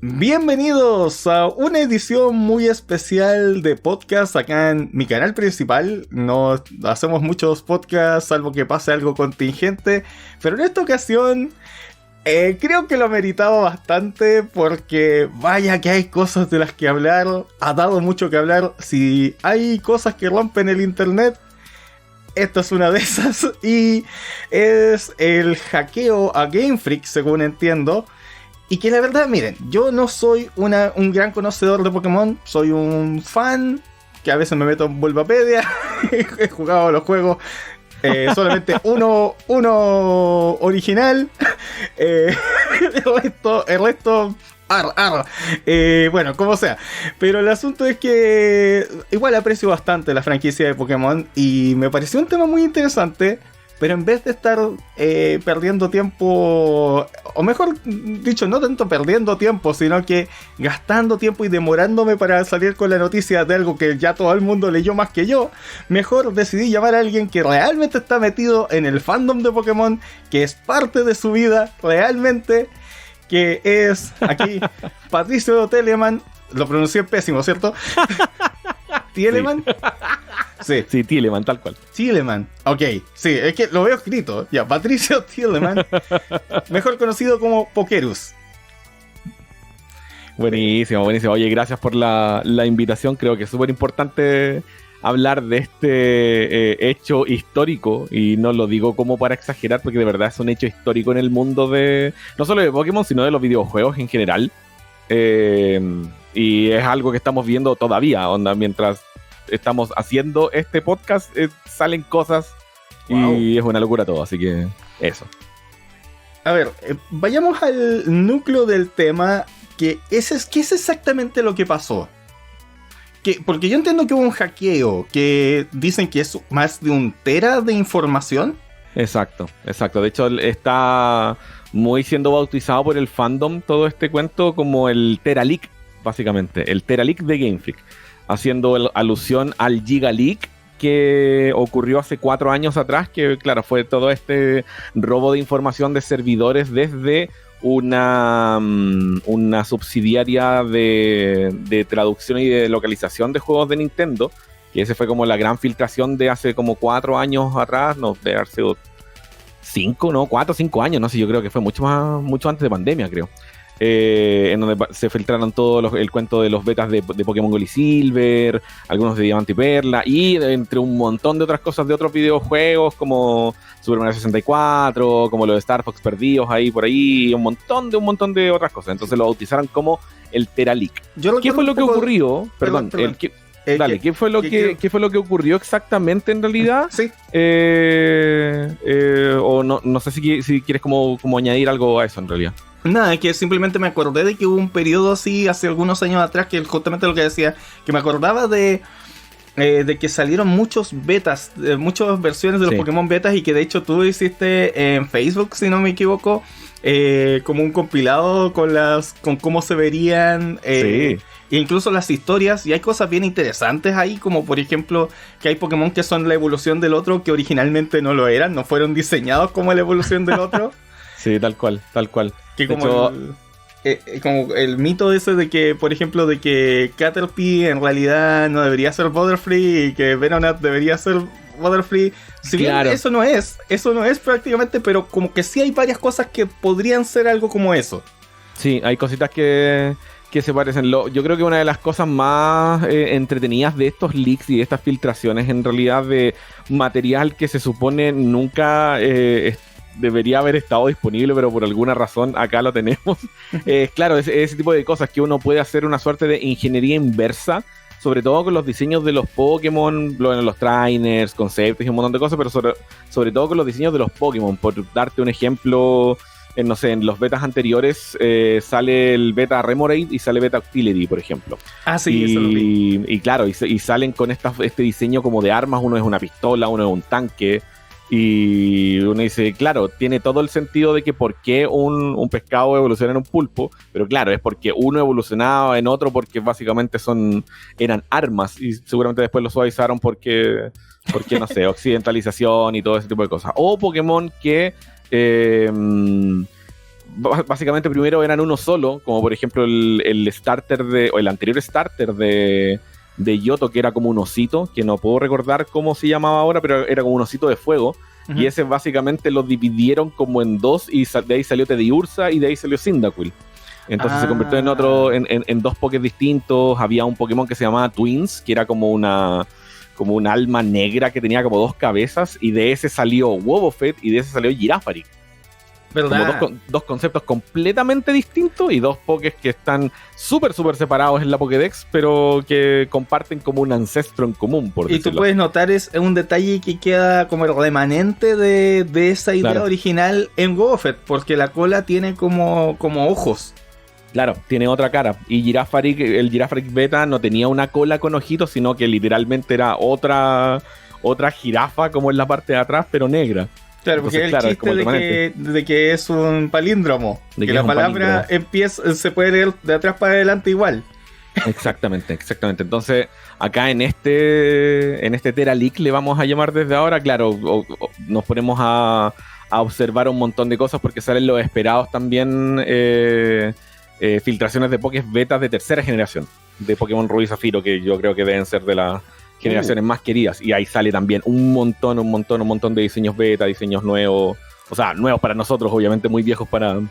Bienvenidos a una edición muy especial de podcast acá en mi canal principal. No hacemos muchos podcasts salvo que pase algo contingente, pero en esta ocasión creo que lo meritaba bastante porque vaya que hay cosas de las que hablar, ha dado mucho que hablar. Si hay cosas que rompen el internet, esta es una de esas y es el hackeo a Game Freak, según entiendo. Y que la verdad, miren, yo no soy un gran conocedor de Pokémon, soy un fan que a veces me meto en Bulbapedia, he jugado los juegos, solamente uno original, el resto bueno, como sea. Pero el asunto es que igual aprecio bastante la franquicia de Pokémon y me pareció un tema muy interesante. Pero en vez de estar perdiendo tiempo, o mejor dicho, no tanto perdiendo tiempo, sino que gastando tiempo y demorándome para salir con la noticia de algo que ya todo el mundo leyó más que yo, mejor decidí llamar a alguien que realmente está metido en el fandom de Pokémon, que es parte de su vida realmente, que es aquí Patricio Telemann. Lo pronuncié pésimo, ¿cierto? ¿Telemann? Sí, Telemann, tal cual. Telemann, ok, sí, es que lo veo escrito. Ya, Patricio Telemann, mejor conocido como Pokerus. Buenísimo, buenísimo. Oye, gracias por la invitación. Creo que es súper importante hablar de este hecho histórico. Y no lo digo como para exagerar, porque de verdad es un hecho histórico en el mundo de no solo de Pokémon, sino de los videojuegos en general. Y es algo que estamos viendo todavía, onda, mientras estamos haciendo este podcast, salen cosas. Wow. Y es una locura todo, así que eso. A ver, vayamos al núcleo del tema, ¿qué es exactamente lo que pasó? Porque yo entiendo que hubo un hackeo, que dicen que es más de 1 tera de información. Exacto. De hecho, está muy siendo bautizado por el fandom todo este cuento como el Tera Leak, básicamente, el Tera Leak de Game Freak, haciendo alusión al Giga Leak que ocurrió hace 4 años atrás, que claro, fue todo este robo de información de servidores desde una subsidiaria de traducción y de localización de juegos de Nintendo, que ese fue como la gran filtración de hace como 4 años atrás, no, de haber sido 4 o 5 años, no sé, yo creo que fue mucho antes de pandemia, creo. En donde se filtraron todo el cuento de los betas de Pokémon Gold y Silver, algunos de Diamante y Perla, y entre un montón de otras cosas de otros videojuegos como Super Mario 64, como los de Star Fox perdidos ahí por ahí, un montón de otras cosas. Entonces lo bautizaron como el Tera Leak. ¿Qué fue lo que ocurrió? Perdón. Dale, ¿qué fue lo que ocurrió exactamente en realidad? Sí. O no sé si quieres como añadir algo a eso en realidad. Nada, es que simplemente me acordé de que hubo un periodo así hace algunos años atrás, que justamente lo que decía, que me acordaba de que salieron muchos betas, muchas versiones de los Pokémon betas, y que de hecho tú hiciste en Facebook, si no me equivoco, como un compilado con cómo se verían incluso las historias, y hay cosas bien interesantes ahí, como por ejemplo que hay Pokémon que son la evolución del otro, que originalmente no lo eran, no fueron diseñados como la evolución del otro. Sí, tal cual. Que como el mito ese de que, por ejemplo, de que Caterpie en realidad no debería ser Butterfree y que Venonat debería ser Butterfree. Si bien eso no es prácticamente, pero como que sí hay varias cosas que podrían ser algo como eso. Sí, hay cositas que se parecen. Yo creo que una de las cosas más entretenidas de estos leaks y de estas filtraciones, en realidad, de material que se supone nunca debería haber estado disponible, pero por alguna razón acá lo tenemos. Claro, ese tipo de cosas que uno puede hacer una suerte de ingeniería inversa, sobre todo con los diseños de los Pokémon, los trainers, conceptos y un montón de cosas, pero sobre todo con los diseños de los Pokémon. Por darte un ejemplo, no sé, en los betas anteriores sale el beta Remoraid y sale beta Octillery, por ejemplo. Ah, sí, eso lo vi. Y claro, y salen con este diseño como de armas. Uno es una pistola, uno es un tanque. Y uno dice, claro, tiene todo el sentido de que por qué un pescado evoluciona en un pulpo, pero claro, es porque uno evolucionaba en otro porque básicamente eran armas, y seguramente después lo suavizaron porque no sé, occidentalización y todo ese tipo de cosas. O Pokémon que básicamente primero eran uno solo, como por ejemplo el starter o el anterior starter de Yoto, que era como un osito, que no puedo recordar cómo se llamaba ahora, pero era como un osito de fuego. Y ese básicamente lo dividieron como en dos, y de ahí salió Teddiursa y de ahí salió Cyndaquil. Entonces se convirtió en otro, en dos Pokés distintos. Había un Pokémon que se llamaba Twins, que era como un alma negra que tenía como dos cabezas, y de ese salió Wobbuffet y de ese salió Girafarig. ¿Verdad? Como dos conceptos completamente distintos y dos Pokés que están súper separados en la Pokédex, pero que comparten como un ancestro en común, por decirlo. Y tú puedes notar, es un detalle que queda como el remanente de esa idea original en Wobbuffet, porque la cola tiene como ojos. Claro, tiene otra cara. Y el Girafarig Beta no tenía una cola con ojitos, sino que literalmente era otra jirafa como en la parte de atrás, pero negra. Claro, porque entonces, el chiste de que es un palíndromo. Que la palabra se puede leer de atrás para adelante igual. Exactamente. Entonces, acá en este Teralic le vamos a llamar desde ahora, claro, nos ponemos a observar un montón de cosas porque salen los esperados también filtraciones de Pokés betas de tercera generación de Pokémon Rubí y Zafiro, que yo creo que deben ser de las generaciones más queridas, y ahí sale también un montón de diseños beta, diseños nuevos, o sea, nuevos para nosotros, obviamente muy viejos para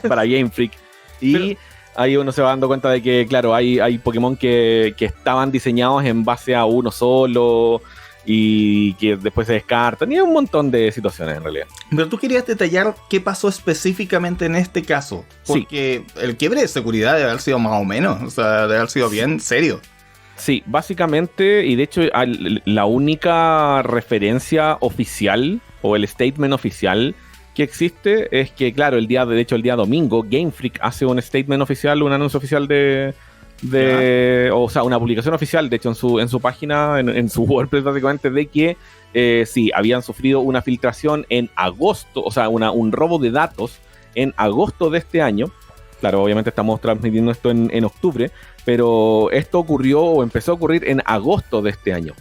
Game Freak, y ahí uno se va dando cuenta de que, claro, hay Pokémon que estaban diseñados en base a uno solo, y que después se descartan, y hay un montón de situaciones en realidad. Pero tú querías detallar qué pasó específicamente en este caso, porque el quiebre de seguridad debe haber sido más o menos, o sea, debe haber sido bien serio. Sí, básicamente, y de hecho la única referencia oficial o el statement oficial que existe es que, claro, el día domingo, Game Freak hace un statement oficial, un anuncio oficial o sea, una publicación oficial, de hecho en su página, en su WordPress básicamente, de que sí, habían sufrido una filtración en agosto, o sea, un robo de datos en agosto de este año. Claro, obviamente estamos transmitiendo esto en octubre, pero esto ocurrió o empezó a ocurrir en agosto de este año.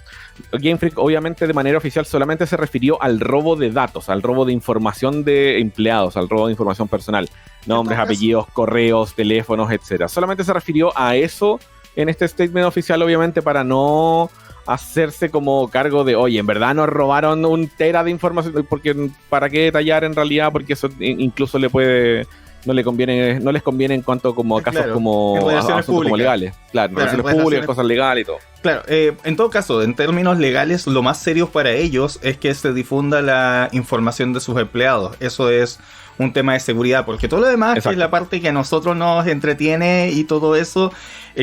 Game Freak obviamente de manera oficial solamente se refirió al robo de datos, al robo de información de empleados, al robo de información personal, nombres, apellidos, correos, teléfonos, etcétera. Solamente se refirió a eso en este statement oficial, obviamente para no hacerse como cargo de, oye, en verdad nos robaron 1 tera de información, porque para qué detallar en realidad, porque eso incluso no les conviene en cuanto como a casos como asuntos como legales. Claro, relaciones públicas, cosas legales y todo. Claro, en todo caso, en términos legales, lo más serio para ellos es que se difunda la información de sus empleados. Eso es un tema de seguridad, porque todo lo demás, que es la parte que a nosotros nos entretiene y todo eso,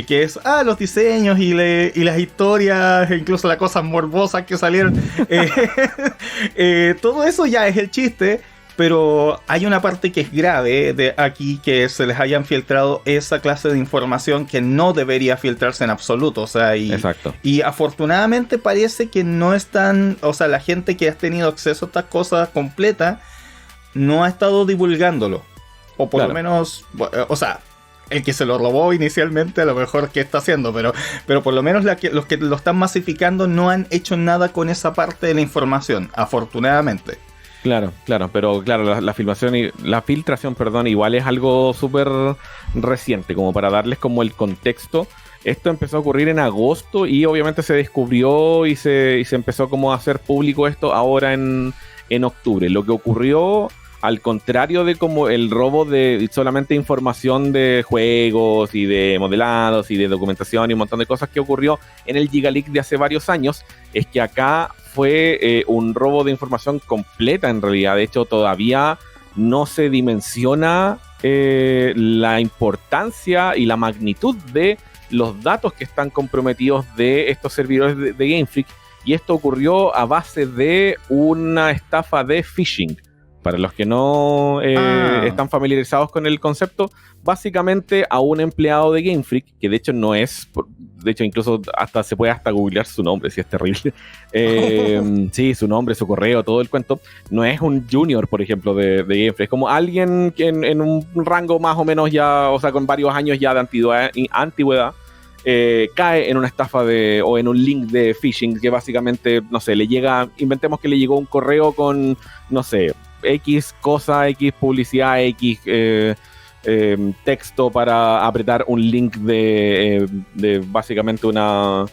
que es los diseños y las historias, incluso las cosas morbosas que salieron, todo eso ya es el chiste. Pero hay una parte que es grave de aquí, que se les hayan filtrado esa clase de información que no debería filtrarse en absoluto. O sea, y afortunadamente parece que no están, o sea, la gente que ha tenido acceso a estas cosas completas no ha estado divulgándolo. O por lo menos, o sea, el que se lo robó inicialmente a lo mejor que está haciendo, pero por lo menos los que lo están masificando no han hecho nada con esa parte de la información, afortunadamente. Claro, pero claro, la filtración, igual es algo súper reciente, como para darles como el contexto. Esto empezó a ocurrir en agosto y obviamente se descubrió y se empezó como a hacer público esto ahora en octubre. Lo que ocurrió, al contrario de como el robo de solamente información de juegos y de modelados y de documentación y un montón de cosas que ocurrió en el Gigaleak de hace varios años, es que acá fue un robo de información completa en realidad. De hecho, todavía no se dimensiona la importancia y la magnitud de los datos que están comprometidos de estos servidores de Game Freak. Y esto ocurrió a base de una estafa de phishing. Para los que no están familiarizados con el concepto, básicamente a un empleado de Game Freak, que de hecho no es, de hecho incluso se puede googlear su nombre, si es terrible. Sí, su nombre, su correo, todo el cuento. No es un junior, por ejemplo, de Game Freak, es como alguien que en un rango más o menos ya, o sea, con varios años ya de antigüedad, cae en una estafa o en un link de phishing que básicamente, no sé, inventemos que le llegó un correo con, no sé, X cosa, X publicidad, X texto para apretar un link de básicamente una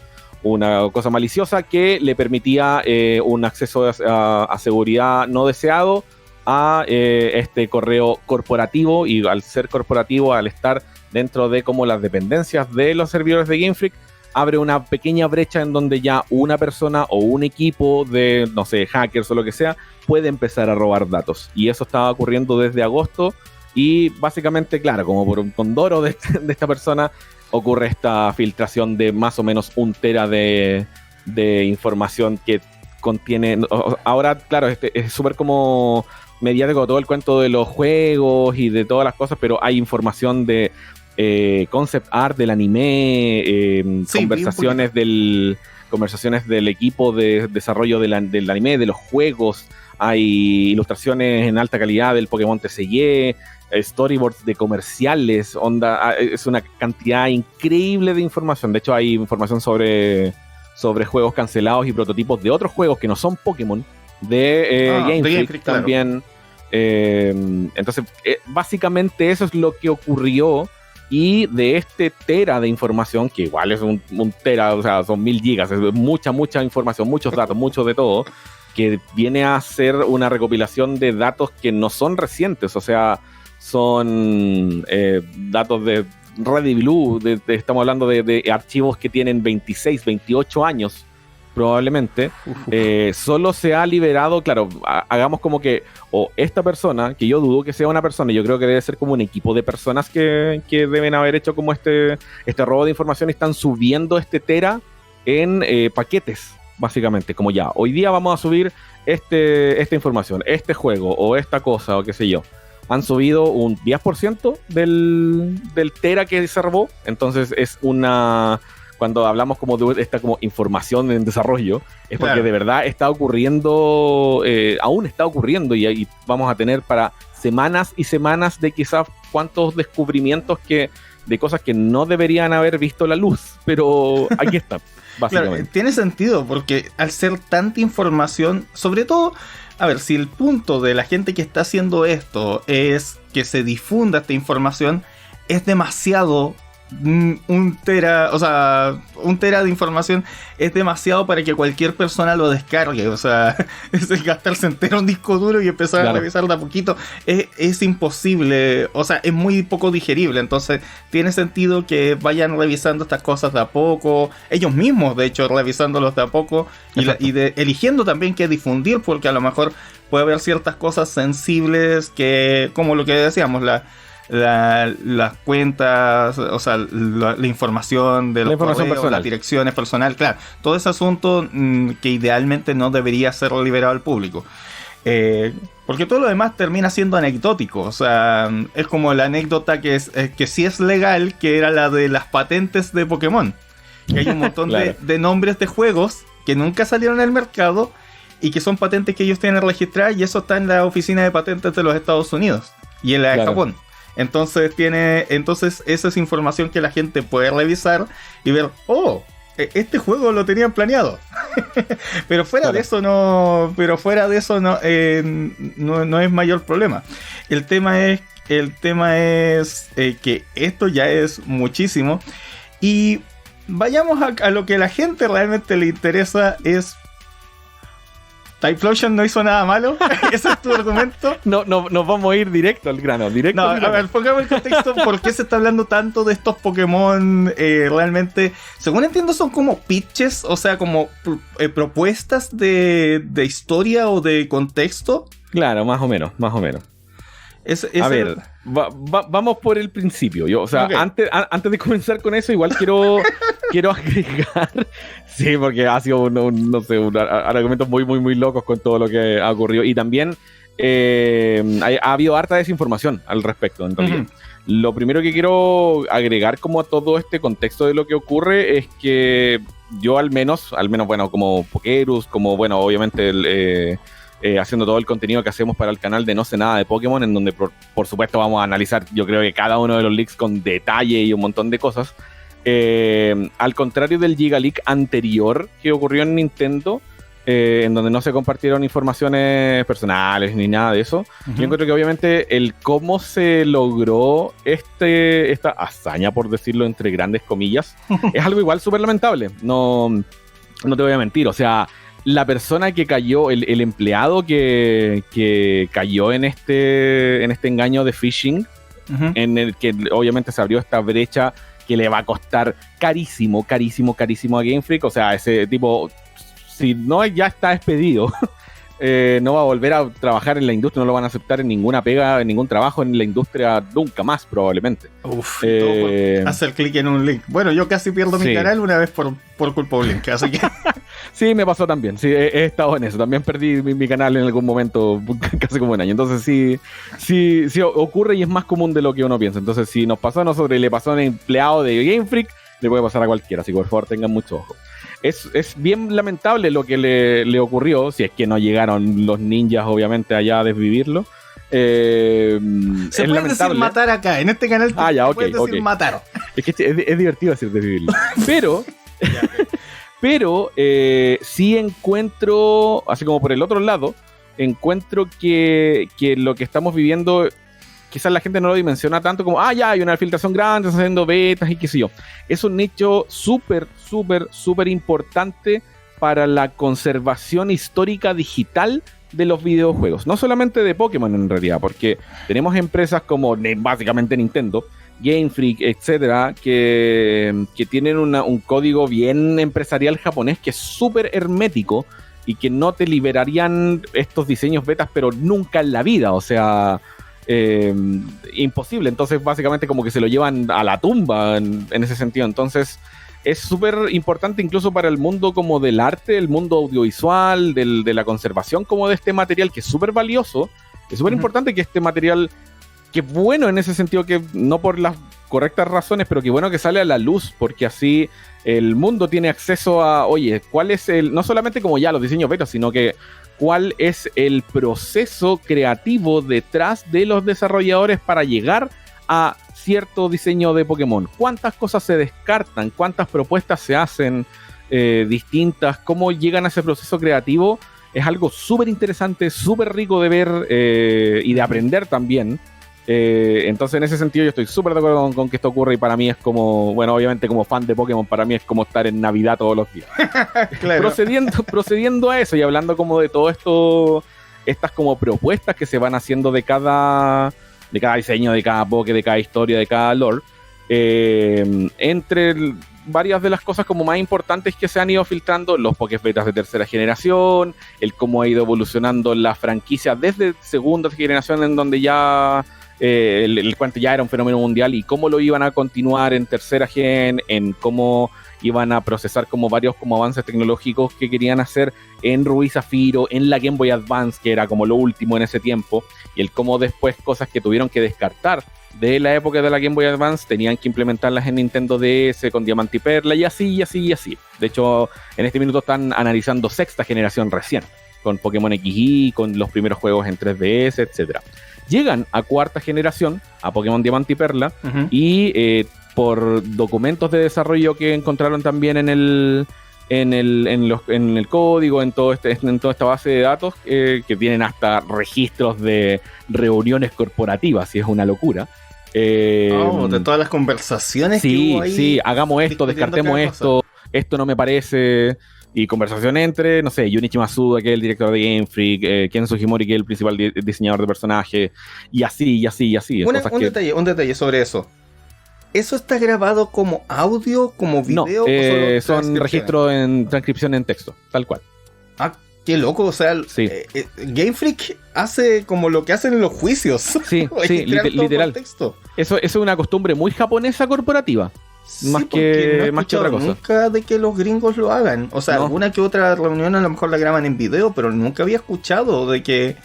cosa maliciosa que le permitía un acceso a seguridad no deseado a este correo corporativo, y al ser corporativo, al estar dentro de como las dependencias de los servidores de Game Freak, abre una pequeña brecha en donde ya una persona o un equipo de, no sé, hackers o lo que sea, puede empezar a robar datos. Y eso estaba ocurriendo desde agosto, y básicamente, claro, como por un condoro de esta persona, ocurre esta filtración de más o menos 1 tera de información que contiene. Ahora, claro, es súper como mediático todo el cuento de los juegos y de todas las cosas, pero hay información de concept art del anime, sí, conversaciones del equipo de desarrollo del anime, de los juegos. Hay ilustraciones en alta calidad del Pokémon TCG, storyboards de comerciales, es una cantidad increíble de información. De hecho, hay información sobre juegos cancelados y prototipos de otros juegos que no son Pokémon, de Game Freak también. Claro. Entonces, básicamente eso es lo que ocurrió, y de este tera de información, que igual es un tera, o sea, son 1000 gigas, es mucha información, muchos datos, mucho de todo, que viene a ser una recopilación de datos que no son recientes, o sea, son datos de Ready Blue, estamos hablando de archivos que tienen 26, 28 años probablemente. Solo se ha liberado, claro, hagamos como que esta persona, que yo dudo que sea una persona, yo creo que debe ser como un equipo de personas que deben haber hecho como este robo de información, y están subiendo este tera en paquetes, básicamente, como ya, hoy día vamos a subir esta información, este juego o esta cosa o qué sé yo. Han subido un 10% del tera que se robó. Entonces es cuando hablamos como de esta como información en desarrollo, es porque de verdad está ocurriendo, aún está ocurriendo, y vamos a tener para semanas y semanas de quizás cuántos descubrimientos de cosas que no deberían haber visto la luz, pero aquí está, básicamente. Claro, tiene sentido, porque al ser tanta información, sobre todo, a ver, si el punto de la gente que está haciendo esto es que se difunda esta información, es demasiado. 1 tera, o sea, 1 tera de información es demasiado para que cualquier persona lo descargue. O sea, es el gastarse entero un disco duro y empezar a revisar de a poquito. Es imposible, o sea, es muy poco digerible. Entonces tiene sentido que vayan revisando estas cosas de a poco, ellos mismos de hecho revisándolos de a poco, eligiendo también qué difundir, porque a lo mejor puede haber ciertas cosas sensibles que, como lo que decíamos, las cuentas, o sea, la información de los correos, las direcciones personales, claro, todo ese asunto que idealmente no debería ser liberado al público, porque todo lo demás termina siendo anecdótico. O sea, es como la anécdota que sí es legal, que era la de las patentes de Pokémon, que hay un montón de nombres de juegos que nunca salieron al mercado y que son patentes que ellos tienen registradas, y eso está en la oficina de patentes de los Estados Unidos y en la de Japón. Entonces esa es información que la gente puede revisar y ver, este juego lo tenían planeado. pero fuera de eso no es mayor problema. El tema es que esto ya es muchísimo, y vayamos a lo que a la gente realmente le interesa. Es Typhlosion no hizo nada malo. ¿Ese es tu argumento? No, nos vamos a ir directo al grano. A ver, pongamos el contexto. ¿Por qué se está hablando tanto de estos Pokémon? Realmente, según entiendo, son como pitches, o sea, como propuestas de historia o de contexto. Claro, más o menos. A ver, vamos por el principio. Antes de comenzar con eso, igual quiero agregar, sí, porque ha sido argumentos muy, muy, muy locos con todo lo que ha ocurrido. Y también ha habido harta desinformación al respecto, en realidad. Lo primero que quiero agregar como a todo este contexto de lo que ocurre es que yo al menos, bueno, como Pokerus, como, bueno, obviamente haciendo todo el contenido que hacemos para el canal de No Sé Nada de Pokémon, en donde por supuesto vamos a analizar, yo creo que cada uno de los leaks con detalle y un montón de cosas. Al contrario del Giga Leak anterior que ocurrió en Nintendo, en donde no se compartieron informaciones personales ni nada de eso. Yo encuentro que obviamente el cómo se logró esta hazaña, por decirlo entre grandes comillas, es algo igual súper lamentable. No te voy a mentir, o sea, la persona que cayó, el empleado que cayó en este engaño de phishing, en el que obviamente se abrió esta brecha que le va a costar carísimo a Game Freak. O sea, ese tipo, si no ya está despedido, no va a volver a trabajar en la industria, no lo van a aceptar en ninguna pega, en ningún trabajo en la industria nunca más, probablemente. Hacer clic en un link. Bueno, yo casi pierdo mi canal una vez por culpa de un link, así que... Sí, me pasó también, sí, he estado en eso. También perdí mi canal en algún momento, casi como un año. Entonces sí ocurre y es más común de lo que uno piensa. Entonces si nos pasó a nosotros y le pasó a un empleado de Game Freak, le puede pasar a cualquiera, así que por favor tengan mucho ojo. Es bien lamentable lo que le ocurrió, si es que no llegaron los ninjas obviamente allá a desvivirlo. Se puede decir matar acá, en este canal puedes decir matar. Es que es divertido decir desvivirlo. Pero sí encuentro, así como por el otro lado, encuentro que lo que estamos viviendo, quizás la gente no lo dimensiona tanto como, hay una filtración grande, están haciendo betas y qué sé yo. Es un nicho súper importante para la conservación histórica digital de los videojuegos. No solamente de Pokémon en realidad, porque tenemos empresas como básicamente Nintendo, Game Freak, etcétera, que tienen un código bien empresarial japonés que es súper hermético y que no te liberarían estos diseños betas, pero nunca en la vida, o sea, imposible. Entonces básicamente como que se lo llevan a la tumba en ese sentido. Entonces es súper importante incluso para el mundo como del arte, el mundo audiovisual, de la conservación como de este material, que es súper valioso. Es súper importante que este material, que bueno en ese sentido, que no por las correctas razones, pero que bueno que sale a la luz, porque así el mundo tiene acceso a, oye, cuál es no solamente como ya los diseños beta, sino que cuál es el proceso creativo detrás de los desarrolladores para llegar a cierto diseño de Pokémon. Cuántas cosas se descartan, cuántas propuestas se hacen distintas, cómo llegan a ese proceso creativo. Es algo súper interesante, súper rico de ver y de aprender también. Entonces en ese sentido yo estoy súper de acuerdo con que esto ocurre, y para mí es como, bueno, obviamente como fan de Pokémon, para mí es como estar en Navidad todos los días. Claro. Procediendo a eso y hablando como de todo esto, estas como propuestas que se van haciendo de cada diseño, de cada Poké, de cada historia, de cada lore, varias de las cosas como más importantes que se han ido filtrando, los Pokés betas de tercera generación, el cómo ha ido evolucionando la franquicia desde segunda generación, en donde ya el cuento ya era un fenómeno mundial, y cómo lo iban a continuar en tercera gen, en cómo iban a procesar como varios como avances tecnológicos que querían hacer en Rubí Zafiro, en la Game Boy Advance, que era como lo último en ese tiempo, y el cómo después cosas que tuvieron que descartar de la época de la Game Boy Advance tenían que implementarlas en Nintendo DS con Diamante y Perla, y así. De hecho, en este minuto están analizando sexta generación recién, con Pokémon XY, con los primeros juegos en 3DS, etc. Llegan a cuarta generación, a Pokémon Diamante y Perla, y por documentos de desarrollo que encontraron también en el código, en toda esta base de datos, que tienen hasta registros de reuniones corporativas, y es una locura. De todas las conversaciones que hubo ahí. Sí, hagamos esto, descartemos esto no me parece. Y conversación entre, no sé, Junichi Masuda, que es el director de Game Freak, Ken Sugimori, que es el principal diseñador de personaje, y así. Un detalle sobre eso. ¿Eso está grabado como audio, como video? No, son registros en transcripción en texto, tal cual. Ah, qué loco, o sea, sí. Game Freak hace como lo que hacen en los juicios. Sí, literal. Eso es una costumbre muy japonesa corporativa. Sí, más que otra cosa. Nunca de que los gringos lo hagan. O sea, alguna que otra reunión a lo mejor la graban en video, pero nunca había escuchado de que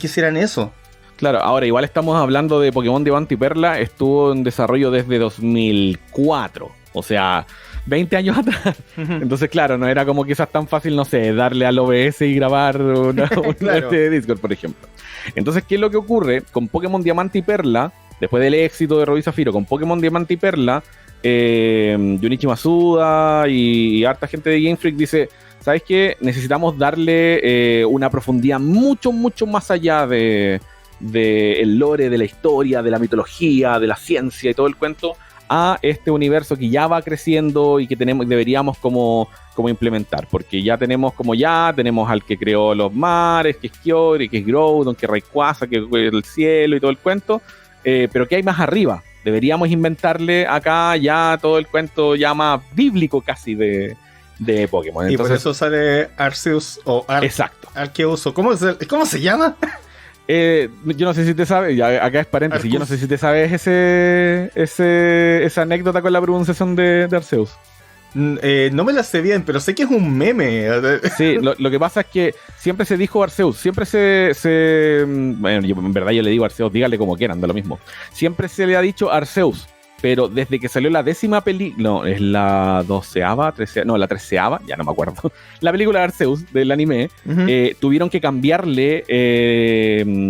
hicieran eso. Claro, ahora igual estamos hablando de Pokémon Diamante y Perla, estuvo en desarrollo desde 2004, o sea, 20 años atrás. Entonces, claro, no era como quizás tan fácil, no sé, darle al OBS y grabar una claro. de Discord, por ejemplo. Entonces, ¿qué es lo que ocurre? Con Pokémon Diamante y Perla, después del éxito de Rubí Zafiro, con Pokémon Diamante y Perla, Junichi Masuda y harta gente de Game Freak dice, ¿sabes qué? Necesitamos darle una profundidad mucho, mucho más allá de el lore, de la historia, de la mitología, de la ciencia y todo el cuento, a este universo que ya va creciendo y que deberíamos como implementar, porque tenemos al que creó los mares, que es Kyory, que es Groudon, que es Rayquaza, que es el cielo y todo el cuento, pero ¿qué hay más arriba? Deberíamos inventarle acá ya todo el cuento ya más bíblico casi de Pokémon. Entonces, y por eso sale Arceus o exacto. Arceus, ¿cómo se llama? Yo no sé si te sabes, acá es paréntesis, Arcus. yo no sé si te sabes esa anécdota con la pronunciación de Arceus. No me la sé bien, pero sé que es un meme. Sí, lo que pasa es que siempre se dijo Arceus, siempre bueno, en verdad yo le digo Arceus, dígale como quieran, da lo mismo. Siempre se le ha dicho Arceus, pero desde que salió la 10ª película, no, es la 12ª, 13ª, no, la 13ª, ya no me acuerdo, la película de Arceus del anime, tuvieron que cambiarle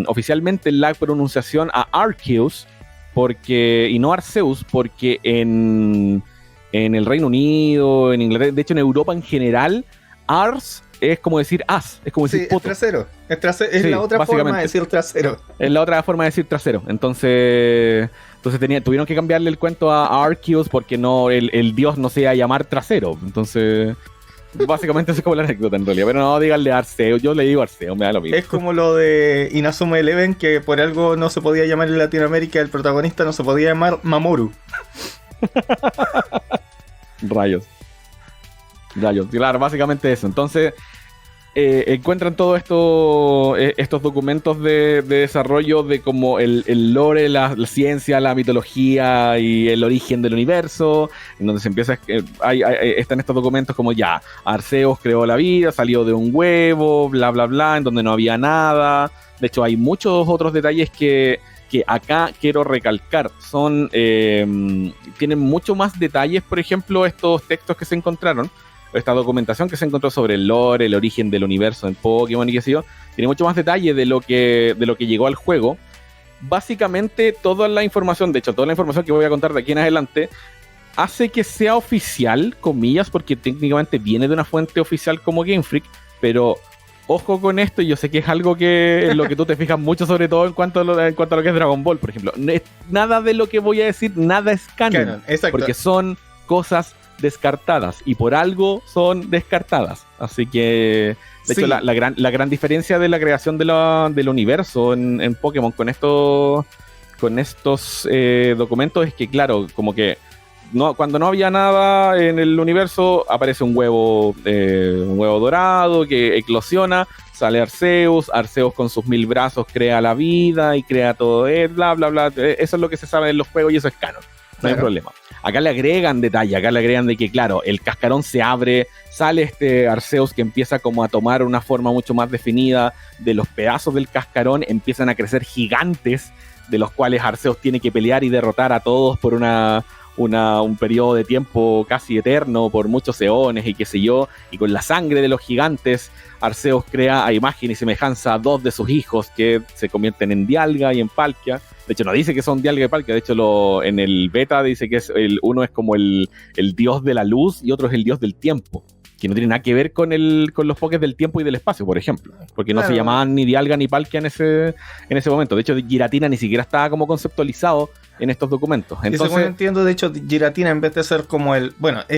oficialmente la pronunciación a Arceus, y no Arceus, porque en el Reino Unido, en Inglaterra, de hecho en Europa en general, Ars es como decir as, es como decir poto. Trasero. Es la otra forma de decir trasero. Es la otra forma de decir trasero. Entonces tuvieron que cambiarle el cuento a Arceus porque el dios no se iba a llamar trasero. Entonces, básicamente eso es como la anécdota en realidad. Pero no, díganle Arceus, yo le digo Arceus, me da lo mismo. Es como lo de Inazuma Eleven, que por algo no se podía llamar en Latinoamérica, el protagonista no se podía llamar Mamoru. Rayos, claro, básicamente eso. Entonces encuentran todos estos documentos de desarrollo de como el lore, la ciencia, la mitología y el origen del universo, en donde se empieza están estos documentos como ya Arceus creó la vida, salió de un huevo, bla bla bla, en donde no había nada. De hecho hay muchos otros detalles que acá quiero recalcar, tienen mucho más detalles. Por ejemplo, estos textos que se encontraron, esta documentación que se encontró sobre el lore, el origen del universo en Pokémon y qué sé yo, tiene mucho más detalle de lo que llegó al juego. Básicamente toda la información que voy a contar de aquí en adelante hace que sea oficial, comillas, porque técnicamente viene de una fuente oficial como Game Freak, pero ojo con esto, yo sé que es algo en lo que tú te fijas mucho, sobre todo en cuanto a lo que es Dragon Ball, por ejemplo. Nada de lo que voy a decir, nada es canon, porque son cosas descartadas, y por algo son descartadas. Así que, de hecho, la gran diferencia de la creación del universo en Pokémon con estos documentos es que, claro, como que cuando no había nada en el universo, aparece un huevo dorado que eclosiona, sale Arceus con sus 1000 brazos crea la vida y crea todo, bla bla bla. Eso es lo que se sabe en los juegos y eso es canon, no hay problema. Acá le agregan detalle, acá le agregan de que, claro, el cascarón se abre, sale este Arceus que empieza como a tomar una forma mucho más definida, de los pedazos del cascarón empiezan a crecer gigantes, de los cuales Arceus tiene que pelear y derrotar a todos por un periodo de tiempo casi eterno, por muchos eones y qué sé yo, y con la sangre de los gigantes, Arceus crea a imagen y semejanza a 2 de sus hijos que se convierten en Dialga y en Palkia. De hecho, no dice que son Dialga y Palkia, de hecho en el beta dice que uno es como el dios de la luz y otro es el dios del tiempo, que no tiene nada que ver con los Pokés del tiempo y del espacio, por ejemplo, porque no se llamaban ni Dialga ni Palkia en ese momento. De hecho, Giratina ni siquiera estaba como conceptualizado en estos documentos. Entonces, según entiendo, de hecho, Giratina, en vez de ser como es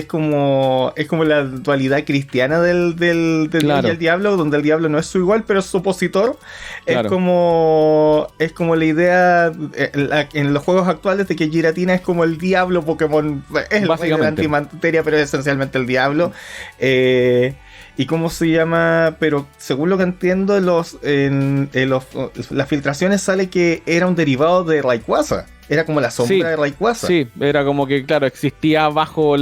como la dualidad cristiana del claro, y el diablo, donde el diablo no es su igual, pero es su opositor. Claro. Es como la idea en los juegos actuales de que Giratina es como el diablo Pokémon, es el rey de la antimateria, pero es esencialmente el diablo. ¿Y cómo se llama? Pero según lo que entiendo, las filtraciones sale que era un derivado de Rayquaza. Era como la sombra de Rayquaza. Sí, era como que, claro, existía bajo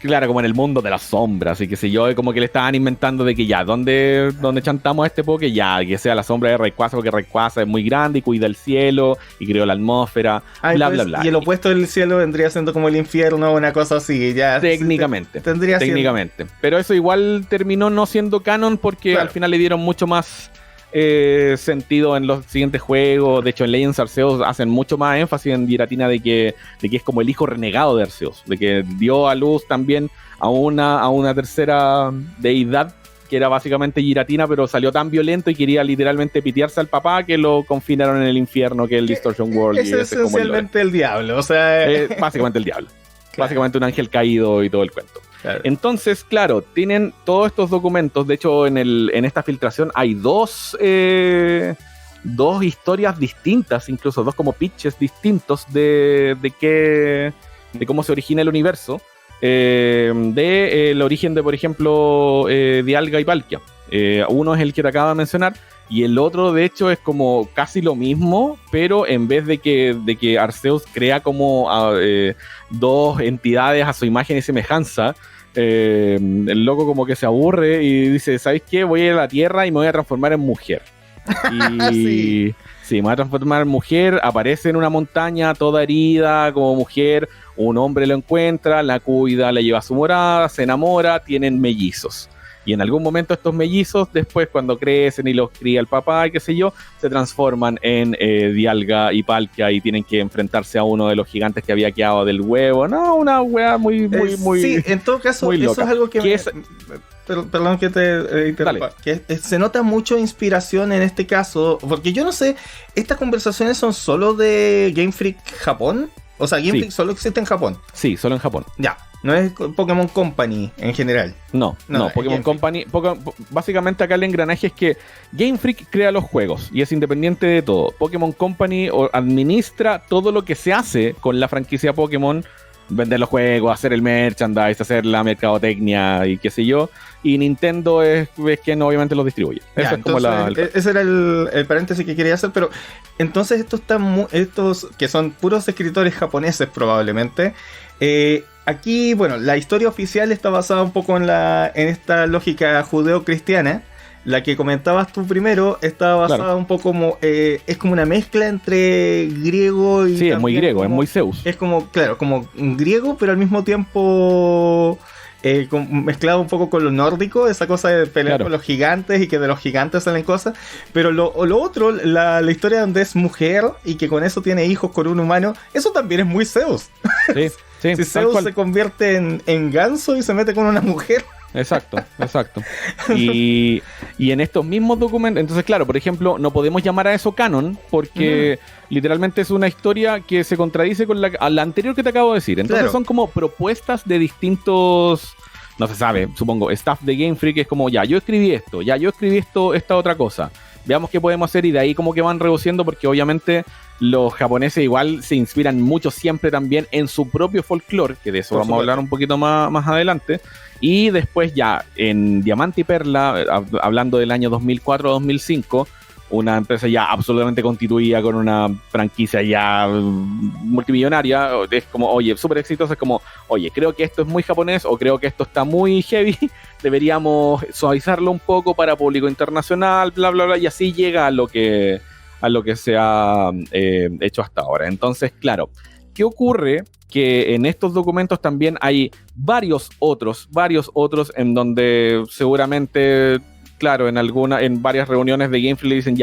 claro, como en el mundo de las sombras, y qué sé yo, como que le estaban inventando de que ya, ¿dónde chantamos a este Poké? Ya, que sea la sombra de Rayquaza, porque Rayquaza es muy grande y cuida el cielo, y creó la atmósfera, bla, bla, bla. Y el opuesto del cielo vendría siendo como el infierno, una cosa así, ya. Técnicamente. Técnicamente. Pero eso igual terminó no siendo canon, porque al final le dieron mucho más sentido en los siguientes juegos. De hecho, en Legends Arceus hacen mucho más énfasis en Giratina de que es como el hijo renegado de Arceus, de que dio a luz también a una tercera deidad que era básicamente Giratina, pero salió tan violento y quería literalmente pitearse al papá que lo confinaron en el infierno, que es el Distortion World. Es esencialmente el diablo, o sea... básicamente el diablo. Claro. Básicamente un ángel caído y todo el cuento. Claro. Entonces, claro, tienen todos estos documentos. De hecho, en esta filtración hay dos historias distintas, incluso dos como pitches distintos de cómo se origina el universo. El origen de, por ejemplo, Dialga y Palkia. Uno es el que te acabo de mencionar, y el otro, de hecho, es como casi lo mismo, pero en vez de que Arceus crea como dos entidades a su imagen y semejanza, el loco como que se aburre y dice, ¿sabes qué? Voy a ir a la Tierra y me voy a transformar en mujer. Y sí, me voy a transformar en mujer, aparece en una montaña toda herida como mujer, un hombre lo encuentra, la cuida, la lleva a su morada, se enamora, tienen mellizos. Y en algún momento estos mellizos, después cuando crecen y los cría el papá y qué sé yo, se transforman en Dialga y Palkia y tienen que enfrentarse a uno de los gigantes que había quedado del huevo. No, una wea muy sí, en todo caso, eso es algo que... Perdón que te interrumpa. Que se nota mucho inspiración en este caso, porque yo no sé, ¿estas conversaciones son solo de Game Freak Japón? O sea, Game Freak solo existe en Japón. Sí, solo en Japón. Ya. No es Pokémon Company en general. No, Pokémon Company. Básicamente acá el engranaje es que Game Freak crea los juegos y es independiente de todo. Pokémon Company administra todo lo que se hace con la franquicia Pokémon. Vender los juegos, hacer el merchandise, hacer la mercadotecnia y qué sé yo. Y Nintendo es quien obviamente los distribuye. Ya, es como ese era el paréntesis que quería hacer, pero entonces estos que son puros escritores japoneses probablemente. Aquí, bueno, la historia oficial está basada un poco en esta lógica judeo-cristiana. La que comentabas tú primero está basada un poco como... es como una mezcla entre griego y... Sí, es muy griego, es muy Zeus. Es como, claro, como griego, pero al mismo tiempo... mezclado un poco con lo nórdico, esa cosa de pelear con los gigantes y que de los gigantes salen cosas. Pero lo otro, la historia donde es mujer y que con eso tiene hijos con un humano, eso también es muy Zeus. Sí. Si Zeus se convierte en ganso y se mete con una mujer. Exacto. Y en estos mismos documentos, entonces claro, por ejemplo, no podemos llamar a eso canon porque literalmente es una historia que se contradice con la anterior que te acabo de decir. Entonces son como propuestas de distintos, no se sabe, supongo, staff de Game Freak es como, yo escribí esta otra cosa. Veamos qué podemos hacer y de ahí como que van reduciendo porque obviamente los japoneses igual se inspiran mucho siempre también en su propio folclore, que de eso vamos a hablar un poquito más adelante. Y después ya en Diamante y Perla, hablando del año 2004-2005, una empresa ya absolutamente constituida con una franquicia ya multimillonaria, es como, oye, súper exitosa, es como, oye, creo que esto es muy japonés o creo que esto está muy heavy, deberíamos suavizarlo un poco para público internacional, bla, bla, bla, y así llega a lo que se ha hecho hasta ahora. Entonces, claro, ¿qué ocurre? Que en estos documentos también hay varios otros en donde seguramente, claro, en varias reuniones de Game Freak le dicen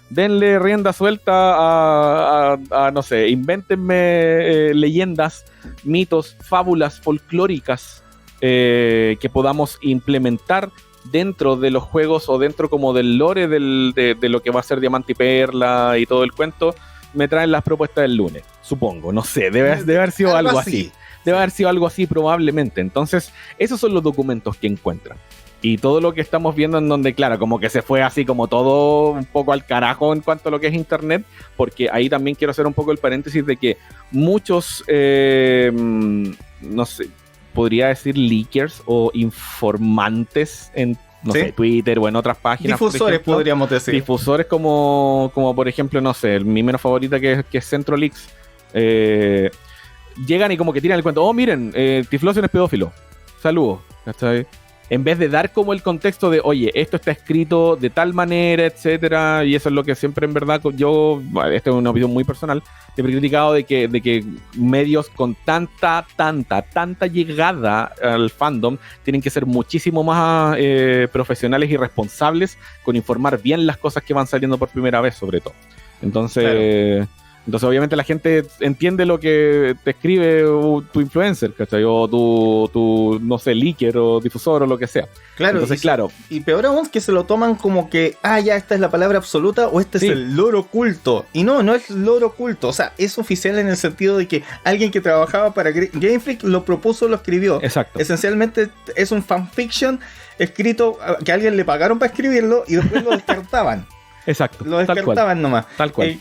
denle rienda suelta a no sé, invéntenme leyendas, mitos, fábulas folclóricas que podamos implementar dentro de los juegos o dentro como del lore de lo que va a ser Diamante y Perla y todo el cuento. Me traen las propuestas del lunes, supongo, no sé, debe haber sido algo así. Debe haber sido algo así probablemente. Entonces, esos son los documentos que encuentran. Y todo lo que estamos viendo en donde, claro, como que se fue así como todo un poco al carajo en cuanto a lo que es internet, porque ahí también quiero hacer un poco el paréntesis de que muchos, no sé, podría decir leakers o informantes en no sé, Twitter o en otras páginas. Difusores, podríamos decir. Difusores como por ejemplo, no sé, mi menos favorita que es Centrolix. Llegan y como que tiran el cuento. Oh, miren, Tiflosion es pedófilo. Saludos. ¿Cachai? en vez de dar como el contexto de, oye, esto está escrito de tal manera, etcétera, y eso es lo que siempre en verdad yo, bueno, esta es una opinión muy personal, siempre he criticado de que medios con tanta llegada al fandom tienen que ser muchísimo más profesionales y responsables con informar bien las cosas que van saliendo por primera vez, sobre todo. Entonces... Claro. Entonces, obviamente, la gente entiende lo que te escribe tu influencer, ¿cachai? O tu no sé, leaker o difusor o lo que sea. Claro. Entonces, claro. Y peor aún que se lo toman como que, ya, esta es la palabra absoluta o este es el lore oculto. Y no es lore oculto. O sea, es oficial en el sentido de que alguien que trabajaba para Game Freak lo propuso, lo escribió. Exacto. Esencialmente es un fanfiction escrito que a alguien le pagaron para escribirlo y después lo descartaban. Exacto. Lo descartaban nomás. Tal cual.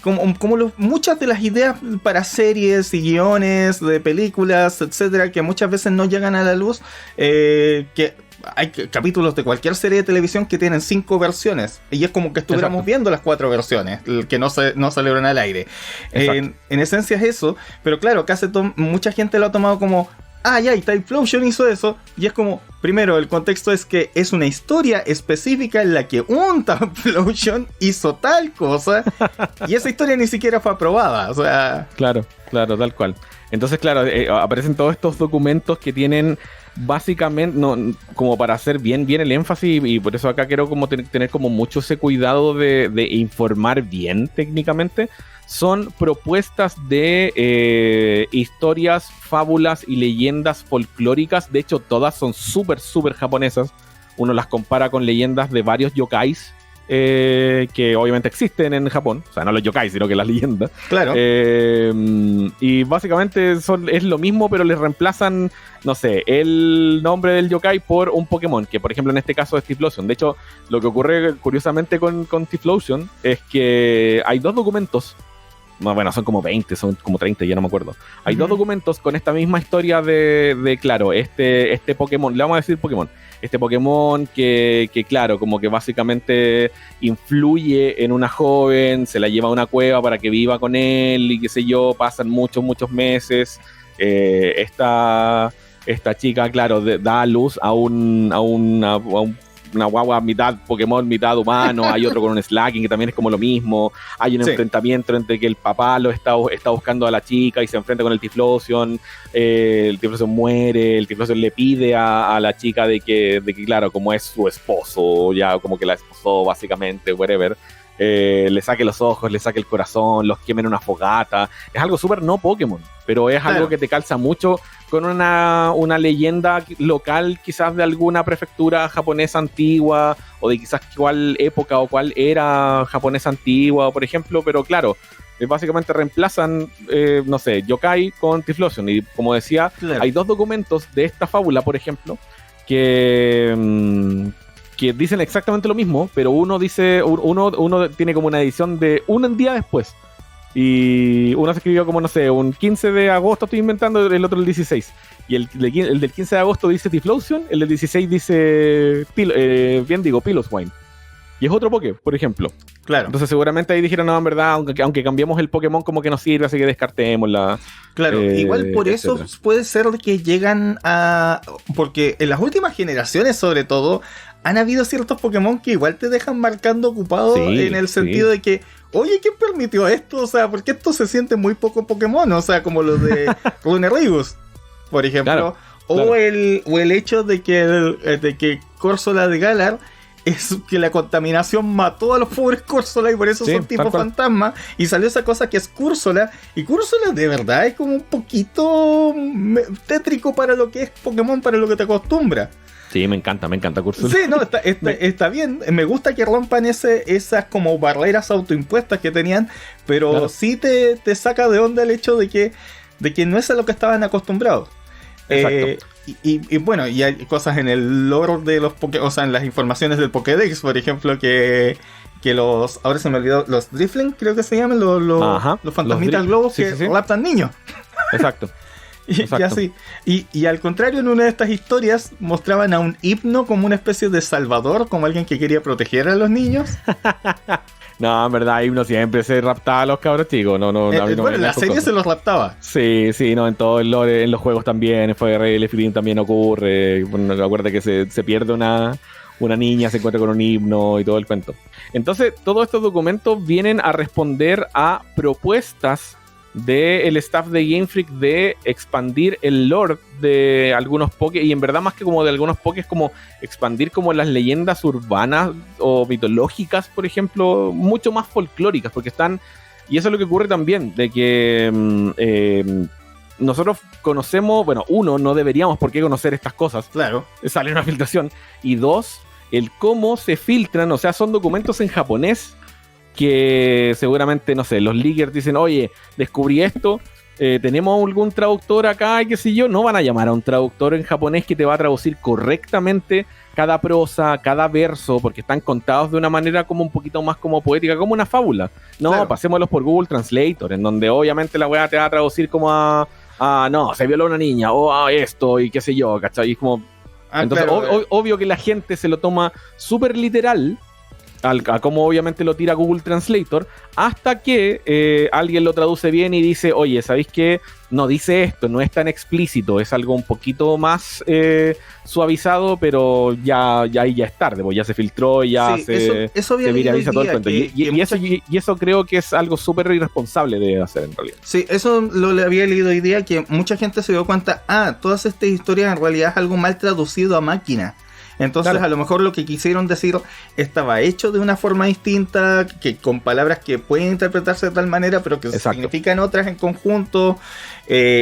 Muchas de las ideas para series y guiones de películas, etcétera, que muchas veces no llegan a la luz, que hay capítulos de cualquier serie de televisión que tienen 5 versiones. Y es como que estuviéramos viendo las 4 versiones que no salieron al aire. En esencia es eso. Pero claro, mucha gente lo ha tomado como... ya, y Typhlosion hizo eso, y es como, primero, el contexto es que es una historia específica en la que un Typhlosion hizo tal cosa, y esa historia ni siquiera fue aprobada, o sea... Claro, tal cual. Entonces, claro, aparecen todos estos documentos que tienen, básicamente, como para hacer bien el énfasis, y por eso acá quiero como tener como mucho ese cuidado de informar bien técnicamente. Son propuestas de historias, fábulas y leyendas folclóricas. De hecho, todas son súper japonesas. Uno las compara con leyendas de varios yokais que obviamente existen en Japón. O sea, no los yokais, sino que las leyendas. Claro. Y básicamente es lo mismo, pero les reemplazan, no sé, el nombre del yokai por un Pokémon, que por ejemplo en este caso es Typhlosion. De hecho, lo que ocurre curiosamente con Typhlosion es que hay 2 documentos. Bueno, son como 20, son como 30, ya no me acuerdo. Hay 2 documentos con esta misma historia de claro, este Pokémon, le vamos a decir Pokémon. Este Pokémon que claro, como que básicamente influye en una joven, se la lleva a una cueva para que viva con él y qué sé yo, pasan muchos meses. Esta chica, claro, da a luz a una guagua mitad Pokémon, mitad humano. Hay otro con un Slaking que también es como lo mismo. Hay un enfrentamiento entre que el papá lo está buscando a la chica y se enfrenta con el Typhlosion. El Typhlosion muere. El Typhlosion le pide a la chica de que claro, como es su esposo, ya como que la esposó básicamente, whatever, le saque los ojos, le saque el corazón, los queme en una fogata. Es algo súper no Pokémon, pero es algo que te calza mucho con una leyenda local, quizás de alguna prefectura japonesa antigua, o de quizás cuál época o cuál era japonesa antigua, por ejemplo. Pero claro, básicamente reemplazan, no sé, yokai con Typhlosion. Y como decía, hay 2 documentos de esta fábula, por ejemplo, que dicen exactamente lo mismo, pero uno tiene como una edición de un día después. Y uno se escribió como, no sé, un 15 de agosto, estoy inventando, el otro el 16. Y el del 15 de agosto dice Typhlosion, el del 16 dice, Piloswine. Y es otro Poké, por ejemplo. Claro. Entonces seguramente ahí dijeron, no, en verdad, aunque cambiemos el Pokémon como que no sirve, así que descartémosla. Claro, igual por eso puede ser que llegan a... Porque en las últimas generaciones, sobre todo, han habido ciertos Pokémon que igual te dejan marcando ocupado, en el sentido de que, oye, ¿quién permitió esto? O sea, porque esto se siente muy poco Pokémon, o sea, como los de Runerigus, por ejemplo. Claro, o el hecho de que Corsola de Galar es que la contaminación mató a los pobres Corsola y por eso son tipo fantasma. Y salió esa cosa que es Cursola. Y Cursola de verdad es como un poquito tétrico para lo que es Pokémon, para lo que te acostumbra. Sí, me encanta Cursola. Sí, no, está bien. Me gusta que rompan esas como barreras autoimpuestas que tenían, pero claro, sí te saca de onda el hecho de que no es a lo que estaban acostumbrados. Exacto. Y bueno, y hay cosas en el lore de los Pokédex, o sea, en las informaciones del Pokédex, por ejemplo, que ahora se me olvidó, los Drifling, creo que se llaman, los fantasmitas globos que raptan niños. Exacto. Y así. Y al contrario, en una de estas historias mostraban a un Hypno como una especie de salvador, como alguien que quería proteger a los niños. No, en verdad, ahí uno siempre se raptaba a los cabros chicos. No, a mí no bueno, en me la serie se los raptaba. Sí, no, en todo el lore, en los juegos también, en Fire Emblem también ocurre. Bueno, acuérdate que se pierde una niña, se encuentra con un himno y todo el cuento. Entonces, todos estos documentos vienen a responder a propuestas del staff de Game Freak de expandir el lore de algunos pokés, y en verdad más que como de algunos pokés, como expandir como las leyendas urbanas o mitológicas, por ejemplo, mucho más folclóricas, porque están, y eso es lo que ocurre también, de que nosotros conocemos, bueno, uno, no deberíamos por qué conocer estas cosas, claro, sale una filtración, y dos, el cómo se filtran, o sea, son documentos en japonés que seguramente, no sé, los leakers dicen, oye, descubrí esto, tenemos algún traductor acá y qué sé yo, no van a llamar a un traductor en japonés que te va a traducir correctamente cada prosa, cada verso, porque están contados de una manera como un poquito más como poética, como una fábula. No, claro. Pasémoslos por Google Translator, en donde obviamente la weá te va a traducir como no, se violó una niña, o a esto, y qué sé yo, ¿cachai? Y es como... entonces, claro, obvio que la gente se lo toma súper literal, a como obviamente lo tira Google Translator, hasta que alguien lo traduce bien y dice, oye, ¿sabéis qué? No dice esto, no es tan explícito, es algo un poquito más suavizado, pero ya es tarde, pues ya se filtró, ya sí, eso se viraliza todo el cuento. Y eso creo que es algo súper irresponsable de hacer en realidad. Sí, eso lo había leído hoy día, que mucha gente se dio cuenta, todas estas historias en realidad es algo mal traducido a máquina. Entonces, claro, a lo mejor lo que quisieron decir estaba hecho de una forma distinta, que con palabras que pueden interpretarse de tal manera, pero que significan otras en conjunto.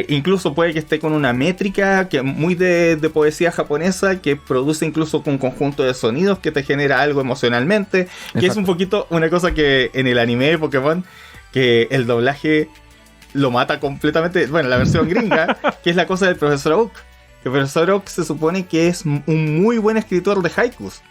Incluso puede que esté con una métrica que muy de poesía japonesa, que produce incluso un conjunto de sonidos que te genera algo emocionalmente. Exacto. Que es un poquito una cosa que en el anime de Pokémon, que el doblaje lo mata completamente. Bueno, la versión gringa, que es la cosa del profesor Oak. El profesor Oak se supone que es un muy buen escritor de haikus,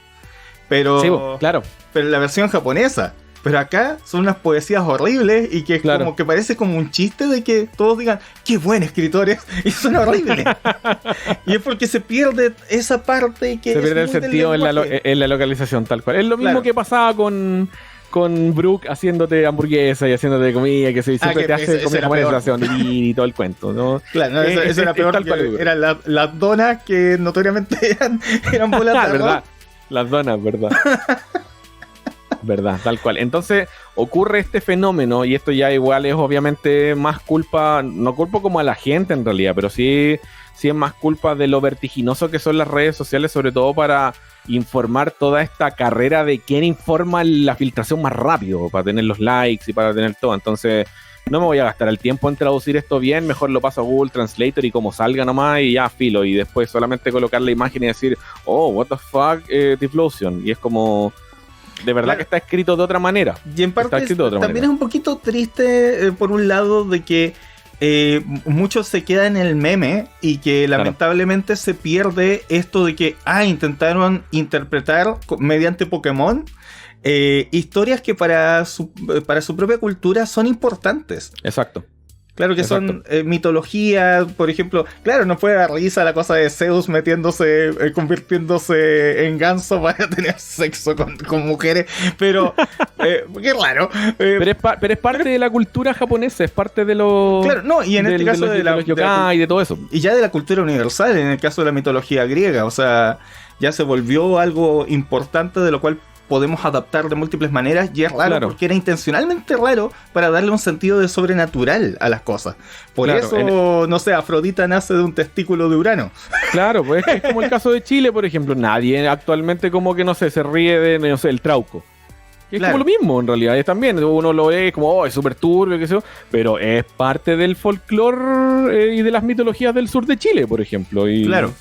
pero, sí, claro, pero la versión japonesa. Pero acá son unas poesías horribles y que claro, como que parece como un chiste de que todos digan ¡qué buen escritor es! Y son horribles. Y es porque se pierde esa parte que se pierde el sentido en la localización, tal cual. Es lo mismo, claro, que pasaba con Brooke haciéndote hamburguesa y haciéndote comida, que siempre te hace comer buena sensación y todo el cuento, ¿no? Claro, no, eso era peor, que eran las donas que notoriamente eran bolas de ¿verdad? Las donas, ¿verdad? Verdad, tal cual. Entonces ocurre este fenómeno, y esto ya igual es obviamente más culpa, no culpo como a la gente en realidad, pero sí es más culpa de lo vertiginoso que son las redes sociales, sobre todo para informar toda esta carrera de quién informa la filtración más rápido, para tener los likes y para tener todo. Entonces no me voy a gastar el tiempo en traducir esto bien, mejor lo paso a Google Translator y como salga nomás y ya filo, y después solamente colocar la imagen y decir, oh, what the fuck, Typhlosion, y es como... de verdad, claro, que está escrito de otra manera. Y en parte también es un poquito triste, por un lado, de que muchos se quedan en el meme y que lamentablemente, claro, se pierde esto de que intentaron interpretar mediante Pokémon historias que para su propia cultura son importantes. Exacto. Claro que exacto, son mitología, por ejemplo. Claro, no puede dar risa la cosa de Zeus metiéndose, convirtiéndose en ganso para tener sexo con mujeres, pero qué raro. Pero es parte de la cultura japonesa, es parte de los... Claro, no, y en este caso de los yokai y de todo eso. Y ya de la cultura universal, en el caso de la mitología griega, o sea, ya se volvió algo importante de lo cual podemos adaptar de múltiples maneras, y es raro, claro, porque era intencionalmente raro para darle un sentido de sobrenatural a las cosas. Por claro, eso, no sé, Afrodita nace de un testículo de Urano. Claro, pues es como el caso de Chile, por ejemplo. Nadie actualmente como que, no sé, se ríe de, no sé, el trauco. Es claro, como lo mismo, en realidad. Es también, uno lo ve como, es súper turbio, qué sé yo, pero es parte del folclore y de las mitologías del sur de Chile, por ejemplo. Y, claro.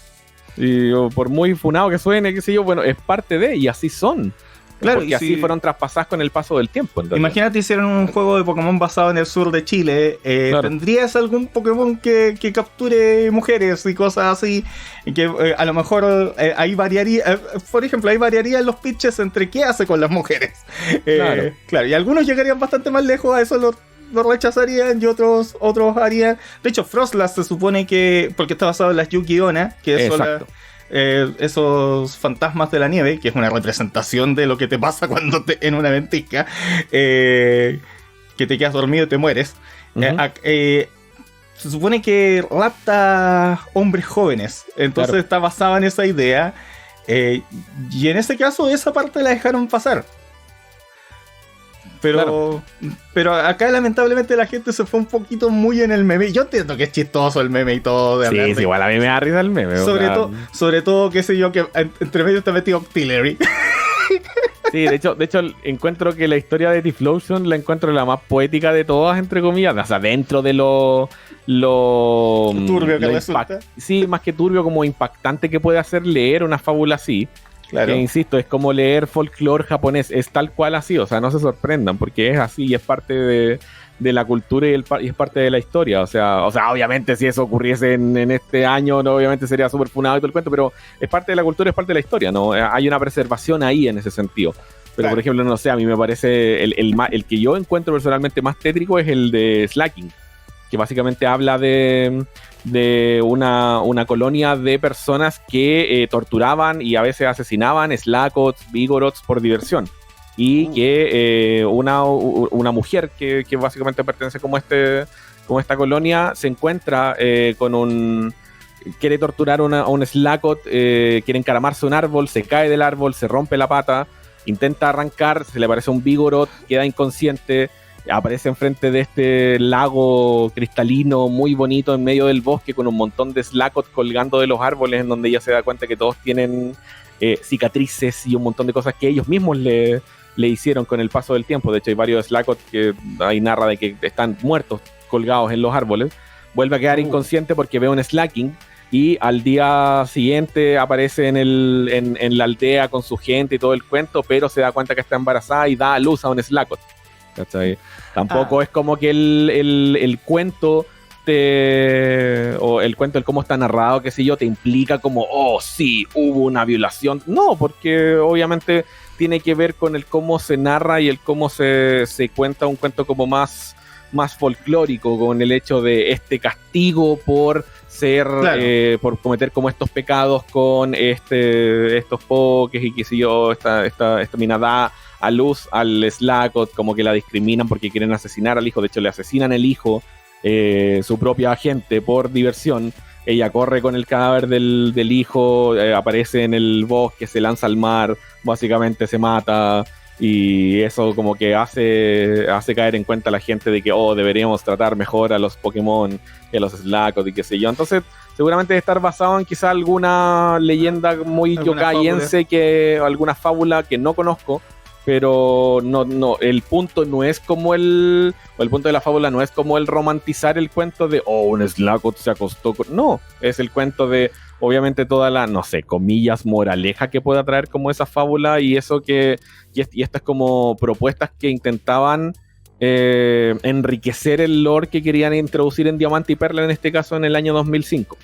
Y por muy funado que suene, qué sé yo, bueno, es parte de, y así son. Claro, porque así fueron traspasadas con el paso del tiempo. Imagínate hicieron un juego de Pokémon basado en el sur de Chile. Claro. ¿Tendrías algún Pokémon que capture mujeres y cosas así? Que a lo mejor ahí variaría, por ejemplo, ahí variarían los pitches entre qué hace con las mujeres. Claro, y algunos llegarían bastante más lejos, a eso lo rechazarían, y otros harían. De hecho, Frostlass se supone que, porque está basado en las Yuki Onna, que son esos fantasmas de la nieve, que es una representación de lo que te pasa cuando en una ventisca, que te quedas dormido y te mueres. Se supone que rapta hombres jóvenes, entonces está basada en esa idea, y en ese caso esa parte la dejaron pasar. Pero acá lamentablemente la gente se fue un poquito muy en el meme. Yo entiendo que es chistoso el meme y todo. Sí, igual a mí me da risa el meme. Sobre todo, qué sé yo, que entre medio está metido Octillery. Sí, de hecho encuentro que la historia de Typhlosion la encuentro la más poética de todas, entre comillas. O sea, dentro de lo turbio que resulta. Sí, más que turbio, como impactante que puede hacer leer una fábula así. Claro. Que, insisto, es como leer folclore japonés, es tal cual así, o sea, no se sorprendan, porque es así y es parte de la cultura y es parte de la historia, o sea, obviamente si eso ocurriese en este año, no, obviamente sería súper funado y todo el cuento, pero es parte de la cultura, es parte de la historia, ¿no? Hay una preservación ahí en ese sentido. Pero, claro, por ejemplo, no sé, a mí me parece el que yo encuentro personalmente más tétrico es el de Slacking, que básicamente habla de una colonia de personas que torturaban y a veces asesinaban Slackots, Vigorots por diversión. Y que una mujer que básicamente pertenece como esta colonia se encuentra quiere torturar a un Slackot, quiere encaramarse a un árbol, se cae del árbol, se rompe la pata, intenta arrancar, se le aparece un Vigorot, queda inconsciente, aparece enfrente de este lago cristalino muy bonito en medio del bosque con un montón de Slackots colgando de los árboles, en donde ella se da cuenta que todos tienen cicatrices y un montón de cosas que ellos mismos le hicieron con el paso del tiempo. De hecho hay varios Slackots que ahí narra de que están muertos colgados en los árboles. Vuelve a quedar inconsciente porque ve un Slacking y al día siguiente aparece en la aldea con su gente y todo el cuento, pero se da cuenta que está embarazada y da a luz a un Slackot. ¿Cachai? Tampoco es como que el cuento o el cuento, el cómo está narrado, qué sé yo, te implica como, oh sí, hubo una violación. No, porque obviamente tiene que ver con el cómo se narra y el cómo se cuenta un cuento como más folclórico, con el hecho de este castigo por ser, claro, por cometer como estos pecados con estos pokés y qué sé yo, esta mina da a luz al Slackot, como que la discriminan porque quieren asesinar al hijo. De hecho le asesinan el hijo, su propia agente, por diversión. Ella corre con el cadáver del hijo, aparece en el bosque, se lanza al mar, básicamente se mata, y eso como que hace caer en cuenta a la gente de que deberíamos tratar mejor a los Pokémon que a los Slackot y qué sé yo. Entonces seguramente debe estar basado en quizá alguna leyenda muy yokaiense, alguna fábula que no conozco. Pero no, el punto no es como el punto de la fábula no es como el romantizar el cuento de un Slackot se acostó con... No, es el cuento de obviamente toda la, no sé, comillas, moraleja que pueda traer como esa fábula, y eso y estas como propuestas que intentaban enriquecer el lore que querían introducir en Diamante y Perla, en este caso en el año 2005.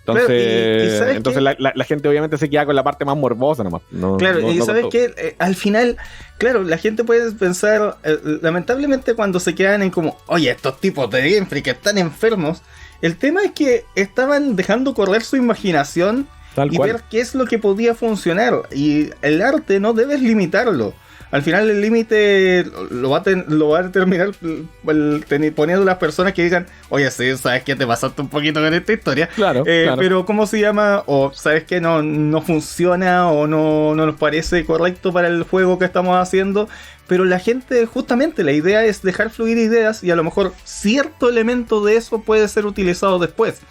Entonces la gente obviamente se queda con la parte más morbosa nomás. ¿Sabes qué? Al final, claro, la gente puede pensar, lamentablemente cuando se quedan en como, oye, estos tipos de Game Freak están enfermos. El tema es que estaban dejando correr su imaginación y ver qué es lo que podía funcionar. Y el arte no debes limitarlo. Al final el límite lo va a terminar poniendo las personas que digan, oye, sí, sabes que te pasaste un poquito con esta historia, claro. Pero ¿cómo se llama? O sabes que no funciona, o no nos parece correcto para el juego que estamos haciendo. Pero la gente, justamente, la idea es dejar fluir ideas, y a lo mejor cierto elemento de eso puede ser utilizado después.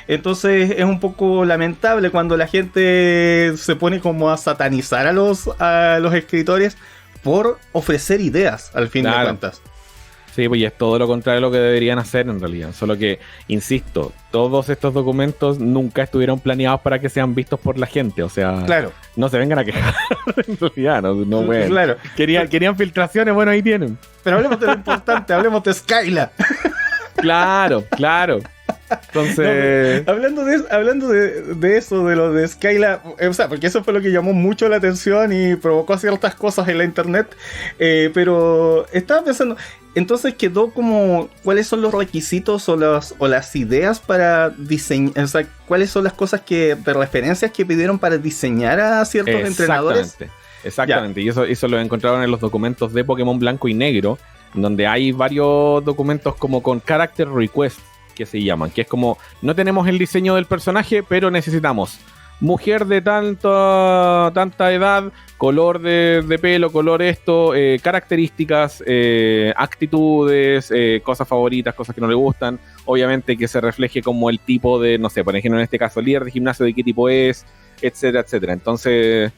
Entonces es un poco lamentable cuando la gente se pone como a satanizar a los escritores por ofrecer ideas, al fin de cuentas. Sí, pues y es todo lo contrario de lo que deberían hacer en realidad. Solo que, insisto, todos estos documentos nunca estuvieron planeados para que sean vistos por la gente. O sea, claro, no se vengan a quejar. En realidad, no bueno. Claro. Querían filtraciones, bueno, ahí tienen. Pero hablemos de lo importante, hablemos de Skyla. Claro. Entonces, hablando de eso, de lo de Skyla, o sea, porque eso fue lo que llamó mucho la atención y provocó ciertas cosas en la internet, pero estaba pensando, entonces quedó como, ¿cuáles son los requisitos o las ideas para diseñar? O sea, ¿cuáles son las cosas de referencias que pidieron para diseñar a ciertos entrenadores? Exactamente, y eso lo encontraron en los documentos de Pokémon Blanco y Negro, donde hay varios documentos como con character request, que se llaman, que es como, no tenemos el diseño del personaje, pero necesitamos mujer de tanta edad, color de pelo, color esto, características, actitudes, cosas favoritas, cosas que no le gustan, obviamente que se refleje como el tipo de, no sé, por ejemplo en este caso, líder de gimnasio, de qué tipo es, etcétera, etcétera. Entonces,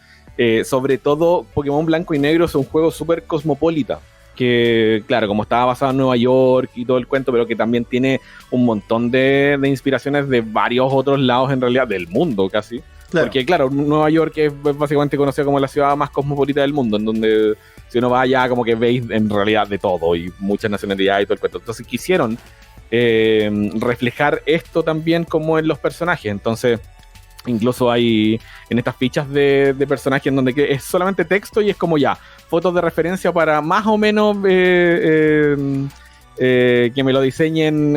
sobre todo, Pokémon Blanco y Negro es un juego súper cosmopolita, que claro, como estaba basado en Nueva York y todo el cuento, pero que también tiene un montón de inspiraciones de varios otros lados en realidad, del mundo casi. Claro. Porque claro, Nueva York es básicamente conocida como la ciudad más cosmopolita del mundo, en donde si uno va allá como que veis en realidad de todo y muchas nacionalidades y todo el cuento. Entonces quisieron reflejar esto también como en los personajes. Entonces incluso hay en estas fichas de personajes en donde es solamente texto y es como ya, fotos de referencia para más o menos que me lo diseñen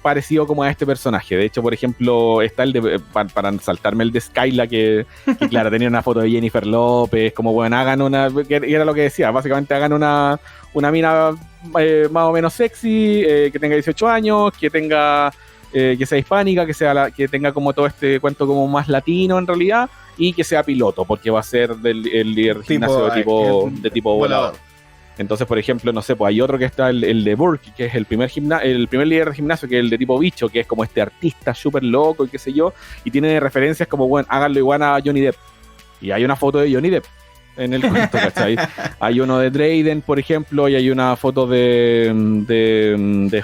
parecido como a este personaje. De hecho, por ejemplo, está el de, para saltarme el de Skyla, que claro, tenía una foto de Jennifer López, como bueno, hagan una, y era lo que decía, básicamente hagan una mina más o menos sexy, que tenga 18 años, que tenga que sea hispánica, que tenga como todo este cuento como más latino en realidad, y que sea piloto, porque va a ser el líder de gimnasio de tipo volador. Entonces, por ejemplo, no sé, pues hay otro que está el de Burke, que es el primer líder de gimnasio, que es el de tipo bicho, que es como este artista súper loco y qué sé yo, y tiene referencias como, bueno, háganlo igual a Johnny Depp. Y hay una foto de Johnny Depp en el cuento, ¿cachai? Hay uno de Drayden, por ejemplo, y hay una foto de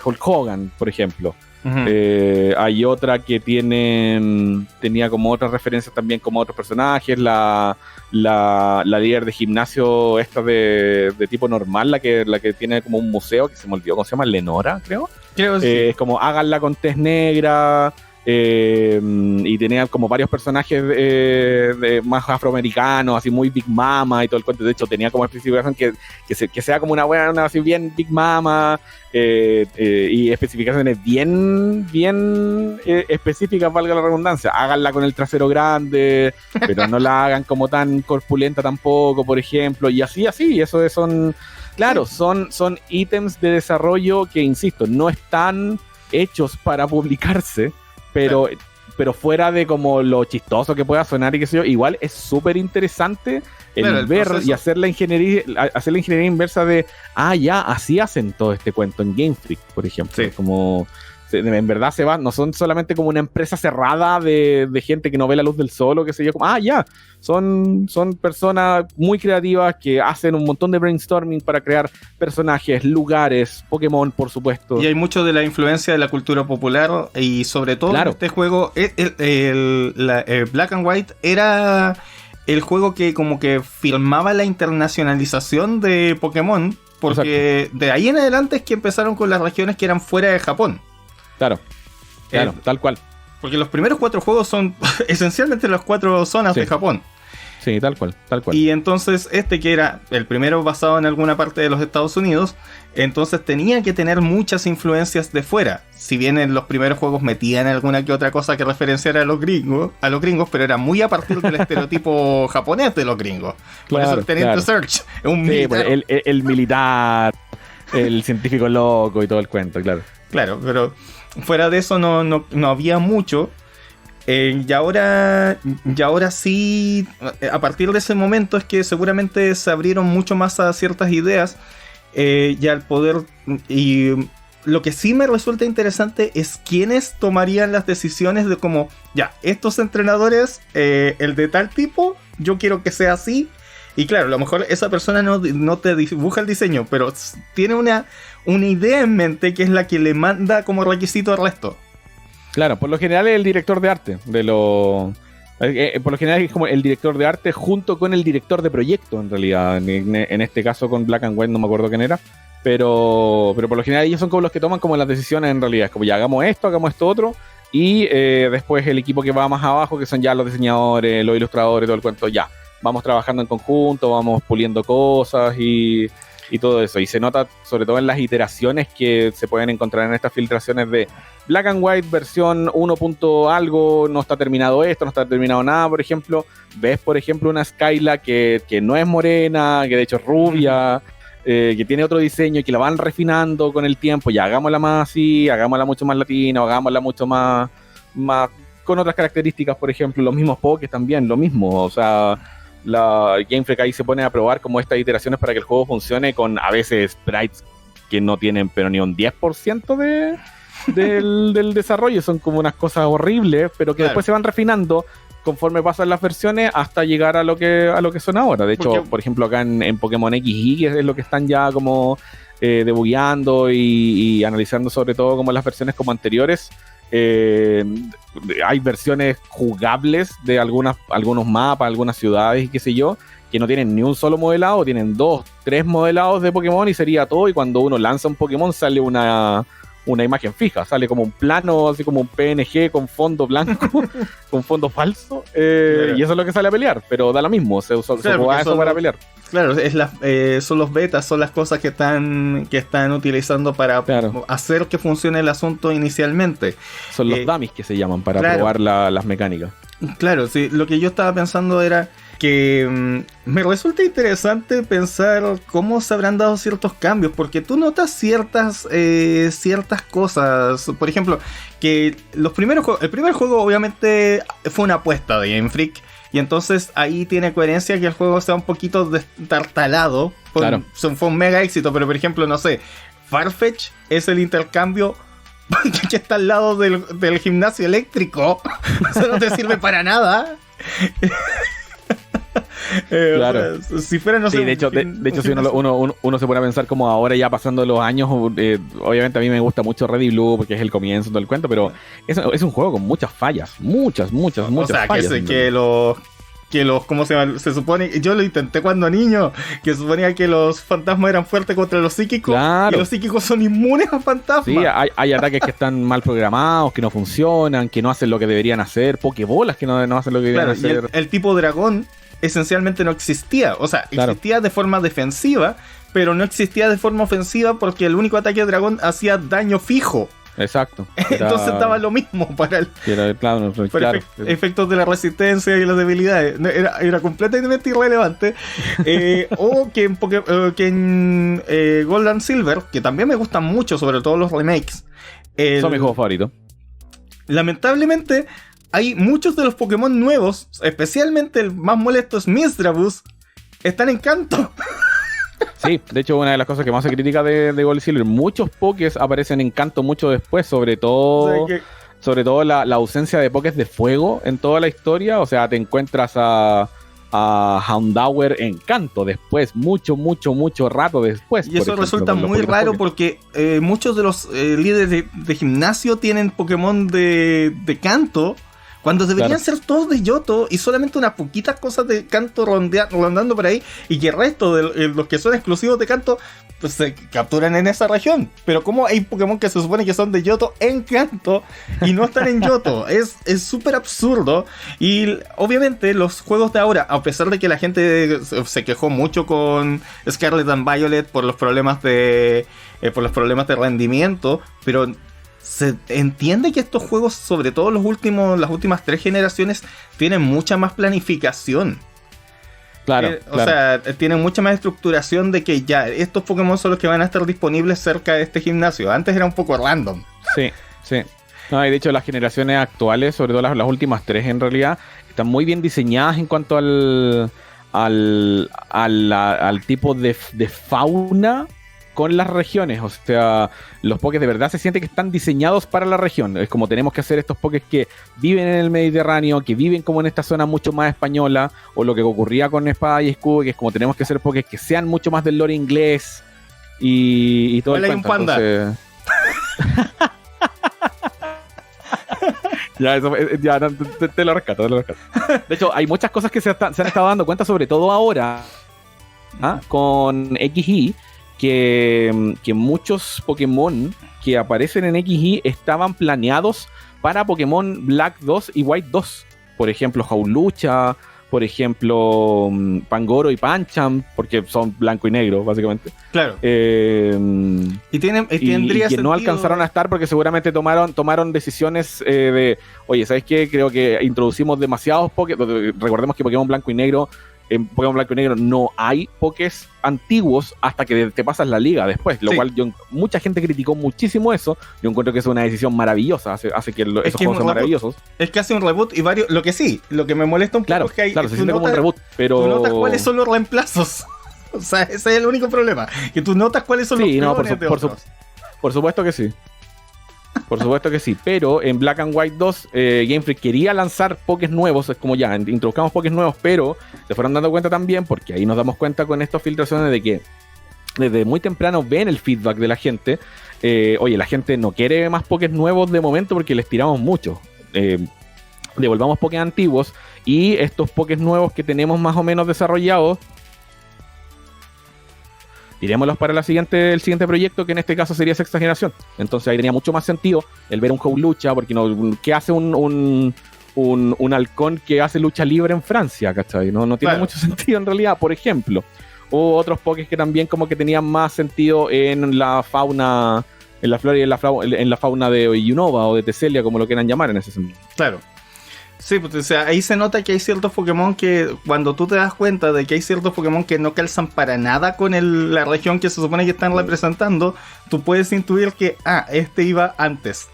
Hulk Hogan, por ejemplo. Uh-huh. Hay otra que tenía como otras referencias también como otros personajes, la líder de gimnasio esta de tipo normal, la que tiene como un museo que se me olvidó cómo se llama, Lenora, creo que sí. Es como háganla con tez negra, y tenía como varios personajes más afroamericanos, así muy Big Mama y todo el cuento. De hecho tenía como especificación que sea como una buena, así bien Big Mama, y especificaciones bien específicas, valga la redundancia. Háganla con el trasero grande, pero no la hagan como tan corpulenta tampoco, por ejemplo, y así, eso son, claro, son ítems de desarrollo que, insisto, no están hechos para publicarse, pero fuera de como lo chistoso que pueda sonar y qué sé yo, igual es súper interesante el ver proceso. Y hacer la ingeniería inversa de, ya, así hacen todo este cuento en Game Freak, por ejemplo. Sí. Como en verdad no son solamente como una empresa cerrada de gente que no ve la luz del sol o qué sé yo, como, son personas muy creativas que hacen un montón de brainstorming para crear personajes, lugares, Pokémon, por supuesto. Y hay mucho de la influencia de la cultura popular, y sobre todo claro. Este juego, el Black and White era el juego que como que filmaba la internacionalización de Pokémon, porque exacto. De ahí en adelante es que empezaron con las regiones que eran fuera de Japón. Claro, tal cual. Porque los primeros 4 juegos son esencialmente las 4 zonas de Japón. Sí, tal cual. Y entonces que era el primero basado en alguna parte de los Estados Unidos, entonces tenía que tener muchas influencias de fuera. Si bien en los primeros juegos metían alguna que otra cosa que referenciara a los gringos, pero era muy a partir del estereotipo japonés de los gringos. Por eso el Teniente Search es un militar. El militar, el científico loco y todo el cuento, claro. Claro, pero fuera de eso no había mucho. Y ahora sí, a partir de ese momento es que seguramente se abrieron mucho más a ciertas ideas, y al poder. Y lo que sí me resulta interesante es quiénes tomarían las decisiones de como, ya, estos entrenadores, el de tal tipo, yo quiero que sea así. Y claro, a lo mejor esa persona no te dibuja el diseño, pero tiene una idea en mente que es la que le manda como requisito al resto. Claro, por lo general es el director de arte por lo general es como el director de arte junto con el director de proyecto, en realidad. En este caso con Black and White no me acuerdo quién era, pero por lo general ellos son como los que toman como las decisiones en realidad. Es como ya, hagamos esto otro, y después el equipo que va más abajo, que son ya los diseñadores, los ilustradores, todo el cuento, ya. Vamos trabajando en conjunto, vamos puliendo cosas y y todo eso. Y se nota sobre todo en las iteraciones que se pueden encontrar en estas filtraciones de Black and White versión 1. Algo, no está terminado esto, no está terminado nada, por ejemplo. Ves, por ejemplo, una Skyla que no es morena, que de hecho es rubia, que tiene otro diseño y que la van refinando con el tiempo. Ya, hagámosla más así, hagámosla mucho más latina, hagámosla mucho más con otras características, por ejemplo, los mismos Pokés también, lo mismo. O sea, la Game Freak ahí se pone a probar como estas iteraciones para que el juego funcione con a veces sprites que no tienen pero ni un 10% del desarrollo. Son como unas cosas horribles, pero que después se van refinando conforme pasan las versiones hasta llegar a lo que son ahora. De hecho, por ejemplo, acá en Pokémon XY, que es lo que están ya como debugueando y analizando sobre todo como las versiones como anteriores, hay versiones jugables de algunos mapas, algunas ciudades y qué sé yo, que no tienen ni un solo modelado, tienen 2, 3 modelados de Pokémon y sería todo, y cuando uno lanza un Pokémon sale una imagen fija, sale como un plano, así como un PNG con fondo blanco, con fondo falso, y eso es lo que sale a pelear, pero da lo mismo, se juega eso para pelear. Claro, son los betas, son las cosas que están utilizando para hacer que funcione el asunto inicialmente. Son los dummies que se llaman para probar las mecánicas. Claro, sí, lo que yo estaba pensando era que me resulta interesante pensar cómo se habrán dado ciertos cambios, porque tú notas ciertas cosas. Por ejemplo, que el primer juego obviamente fue una apuesta de Game Freak, y entonces ahí tiene coherencia que el juego sea un poquito destartalado. Claro. Fue un mega éxito, pero por ejemplo, no sé, Farfetch es el intercambio que está al lado del gimnasio eléctrico. Eso no te sirve para nada. Claro. Si fuera, no sé. Sí, de hecho, si uno se pone a pensar como ahora ya pasando los años, obviamente a mí me gusta mucho Red y Blue porque es el comienzo, todo el cuento, pero es un juego con muchas fallas, muchas fallas. Que los, ¿cómo se llama? Se supone, yo lo intenté cuando niño, que suponía que los fantasmas eran fuertes contra los psíquicos, y los psíquicos son inmunes a fantasmas. Sí, hay ataques que están mal programados, que no funcionan, que no hacen lo que deberían hacer, pokebolas que no hacen lo que deberían hacer. Y el tipo dragón esencialmente no existía, o sea, existía de forma defensiva, pero no existía de forma ofensiva porque el único ataque de dragón hacía daño fijo. Exacto. Entonces estaba lo mismo para efectos de la resistencia y las debilidades. Era completamente irrelevante. O que en Gold and Silver, que también me gustan mucho, sobre todo los remakes. Son mis juegos favoritos. Lamentablemente, hay muchos de los Pokémon nuevos, especialmente el más molesto es Misdreavus, están en Kanto. Sí, de hecho una de las cosas que más se critica de Gold y Silver, muchos Pokés aparecen en Kanto mucho después, sobre todo la ausencia de Pokés de fuego en toda la historia. O sea, te encuentras a Houndour en Kanto después, mucho rato después. Y eso resulta muy raro porque muchos de los líderes de gimnasio tienen Pokémon de Kanto, cuando deberían ser todos de Yoto, y solamente unas poquitas cosas de Kanto rondando por ahí, y que el resto de los que son exclusivos de Kanto pues se capturan en esa región. Pero como hay Pokémon que se supone que son de Yoto en Kanto y no están en Yoto, es súper absurdo. Y obviamente los juegos de ahora, a pesar de que la gente se quejó mucho con Scarlet and Violet por los problemas de rendimiento, pero se entiende que estos juegos, sobre todo las últimas 3 generaciones, tienen mucha más planificación. Claro. O sea, tienen mucha más estructuración de que ya estos Pokémon son los que van a estar disponibles cerca de este gimnasio. Antes era un poco random. Sí. No, y de hecho las generaciones actuales, sobre todo las últimas 3 en realidad, están muy bien diseñadas en cuanto al tipo de fauna con las regiones. O sea, los Pokés de verdad se siente que están diseñados para la región. Es como tenemos que hacer estos Pokés que viven en el Mediterráneo, que viven como en esta zona mucho más española, o lo que ocurría con Espada y Escudo, que es como tenemos que hacer Pokés que sean mucho más del lore inglés y todo el cuento. Un panda. Entonces... ya te lo rescato. De hecho, hay muchas cosas que se han estado dando cuenta, sobre todo ahora, con XY, que muchos Pokémon que aparecen en XY estaban planeados para Pokémon Black 2 y White 2. Por ejemplo, Jaulucha, por ejemplo, Pangoro y Pancham, porque son blanco y negro, básicamente. Claro. Y que no alcanzaron a estar porque seguramente tomaron decisiones de, oye, ¿sabes qué? Creo que introducimos demasiados Pokémon. Recordemos que Pokémon Blanco y Negro, en Pokémon Blanco y Negro no hay Pokés antiguos hasta que te pasas la liga después, lo cual mucha gente criticó muchísimo eso. Yo encuentro que es una decisión maravillosa, hace que esos juegos sean maravillosos. Es casi un reboot y varios, lo que me molesta un poco es que hay, se siente como un reboot, pero tú notas cuáles son los reemplazos. O sea, ese es el único problema, que tú notas cuáles son los clones de otros. Por supuesto que sí. Por supuesto que sí, pero en Black and White 2 Game Freak quería lanzar Pokés nuevos, es como ya, introduzcamos Pokés nuevos, pero se fueron dando cuenta también, porque ahí nos damos cuenta con estas filtraciones de que desde muy temprano ven el feedback de la gente. Oye, la gente no quiere más Pokés nuevos de momento porque les tiramos mucho. Devolvamos Pokés antiguos y estos Pokés nuevos que tenemos más o menos desarrollados, tirémoslos para el siguiente proyecto, que en este caso sería sexta generación. Entonces ahí tenía mucho más sentido el ver un Howlucha, porque no, ¿qué hace un halcón que hace lucha libre en Francia? ¿Cachai? No tiene mucho sentido en realidad, por ejemplo. O otros Pokés que también como que tenían más sentido en la fauna, en la flora y en la fauna de Unova o de Teselia, como lo quieran llamar en ese sentido. Claro. Sí, pues, o sea, ahí se nota que hay ciertos Pokémon que, cuando tú te das cuenta de que hay ciertos Pokémon que no calzan para nada con la región que se supone que están representando, tú puedes intuir que, este iba antes.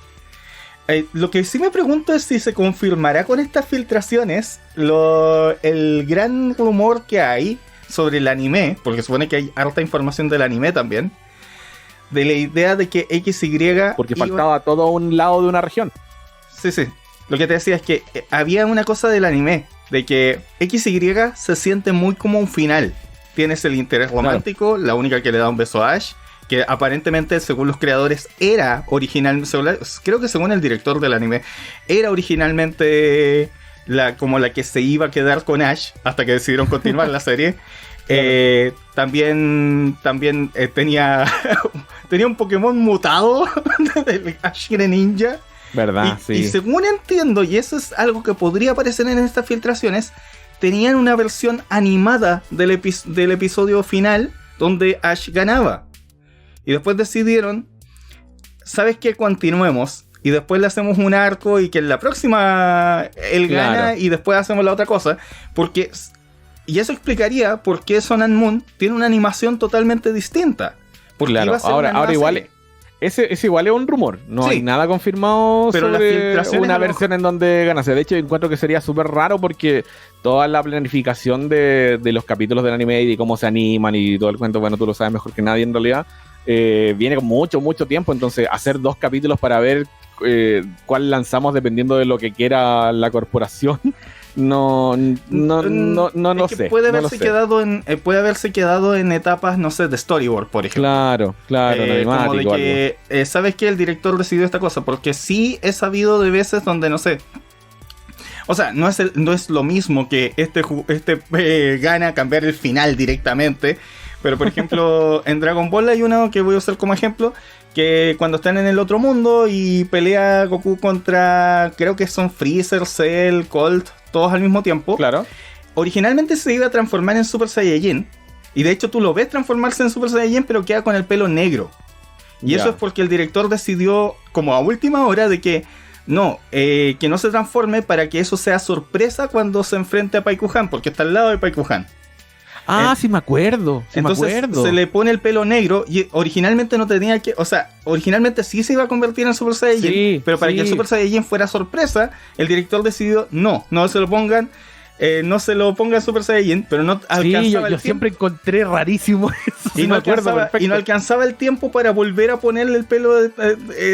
Lo que sí me pregunto es si se confirmará con estas filtraciones el gran rumor que hay sobre el anime, porque supone que hay harta información del anime también, de la idea de que XY... Porque faltaba todo un lado de una región. Sí. Lo que te decía es que había una cosa del anime, de que XY se siente muy como un final. Tienes el interés romántico, la única que le da un beso a Ash, que aparentemente, según los creadores, era originalmente, creo que según el director del anime, era originalmente como la que se iba a quedar con Ash, hasta que decidieron continuar la serie. También tenía un Pokémon mutado del Ash Greninja. ¿Verdad? Y según entiendo, y eso es algo que podría aparecer en estas filtraciones, tenían una versión animada del episodio final donde Ash ganaba. Y después decidieron, ¿sabes qué? Continuemos. Y después le hacemos un arco y que en la próxima él gana y después hacemos la otra cosa. Y eso explicaría por qué Sun and Moon tiene una animación totalmente distinta. Porque claro, ahora igual... Ese igual es un rumor, no hay nada confirmado, pero sobre una versión en donde ganase. De hecho, encuentro que sería súper raro porque toda la planificación de los capítulos del anime y de cómo se animan y todo el cuento, bueno, tú lo sabes mejor que nadie en realidad, viene con mucho tiempo. Entonces, hacer 2 capítulos para ver cuál lanzamos dependiendo de lo que quiera la corporación, no sé. Puede haberse quedado en etapas, no sé, de storyboard, por ejemplo. Claro, como de que, ¿sabes qué? El director decidió esta cosa, porque sí he sabido de veces donde, no sé, o sea, no es lo mismo que gana cambiar el final directamente, pero por ejemplo, en Dragon Ball hay uno que voy a usar como ejemplo, que cuando están en el otro mundo y pelea Goku contra, creo que son Freezer, Cell, Colt, todos al mismo tiempo. Claro. Originalmente se iba a transformar en Super Saiyajin. Y de hecho tú lo ves transformarse en Super Saiyajin, pero queda con el pelo negro. Y eso es porque el director decidió, como a última hora, de que que no se transforme para que eso sea sorpresa cuando se enfrente a Paikuhan, porque está al lado de Paikuhan. Sí me acuerdo. Se le pone el pelo negro y originalmente no tenía que... O sea, originalmente sí se iba a convertir en Super Saiyajin, pero para que el Super Saiyajin fuera sorpresa, el director decidió, no se lo pongan, no se lo ponga Super Saiyajin, pero no alcanzaba yo siempre encontré rarísimo eso. Y no alcanzaba el tiempo para volver a ponerle el pelo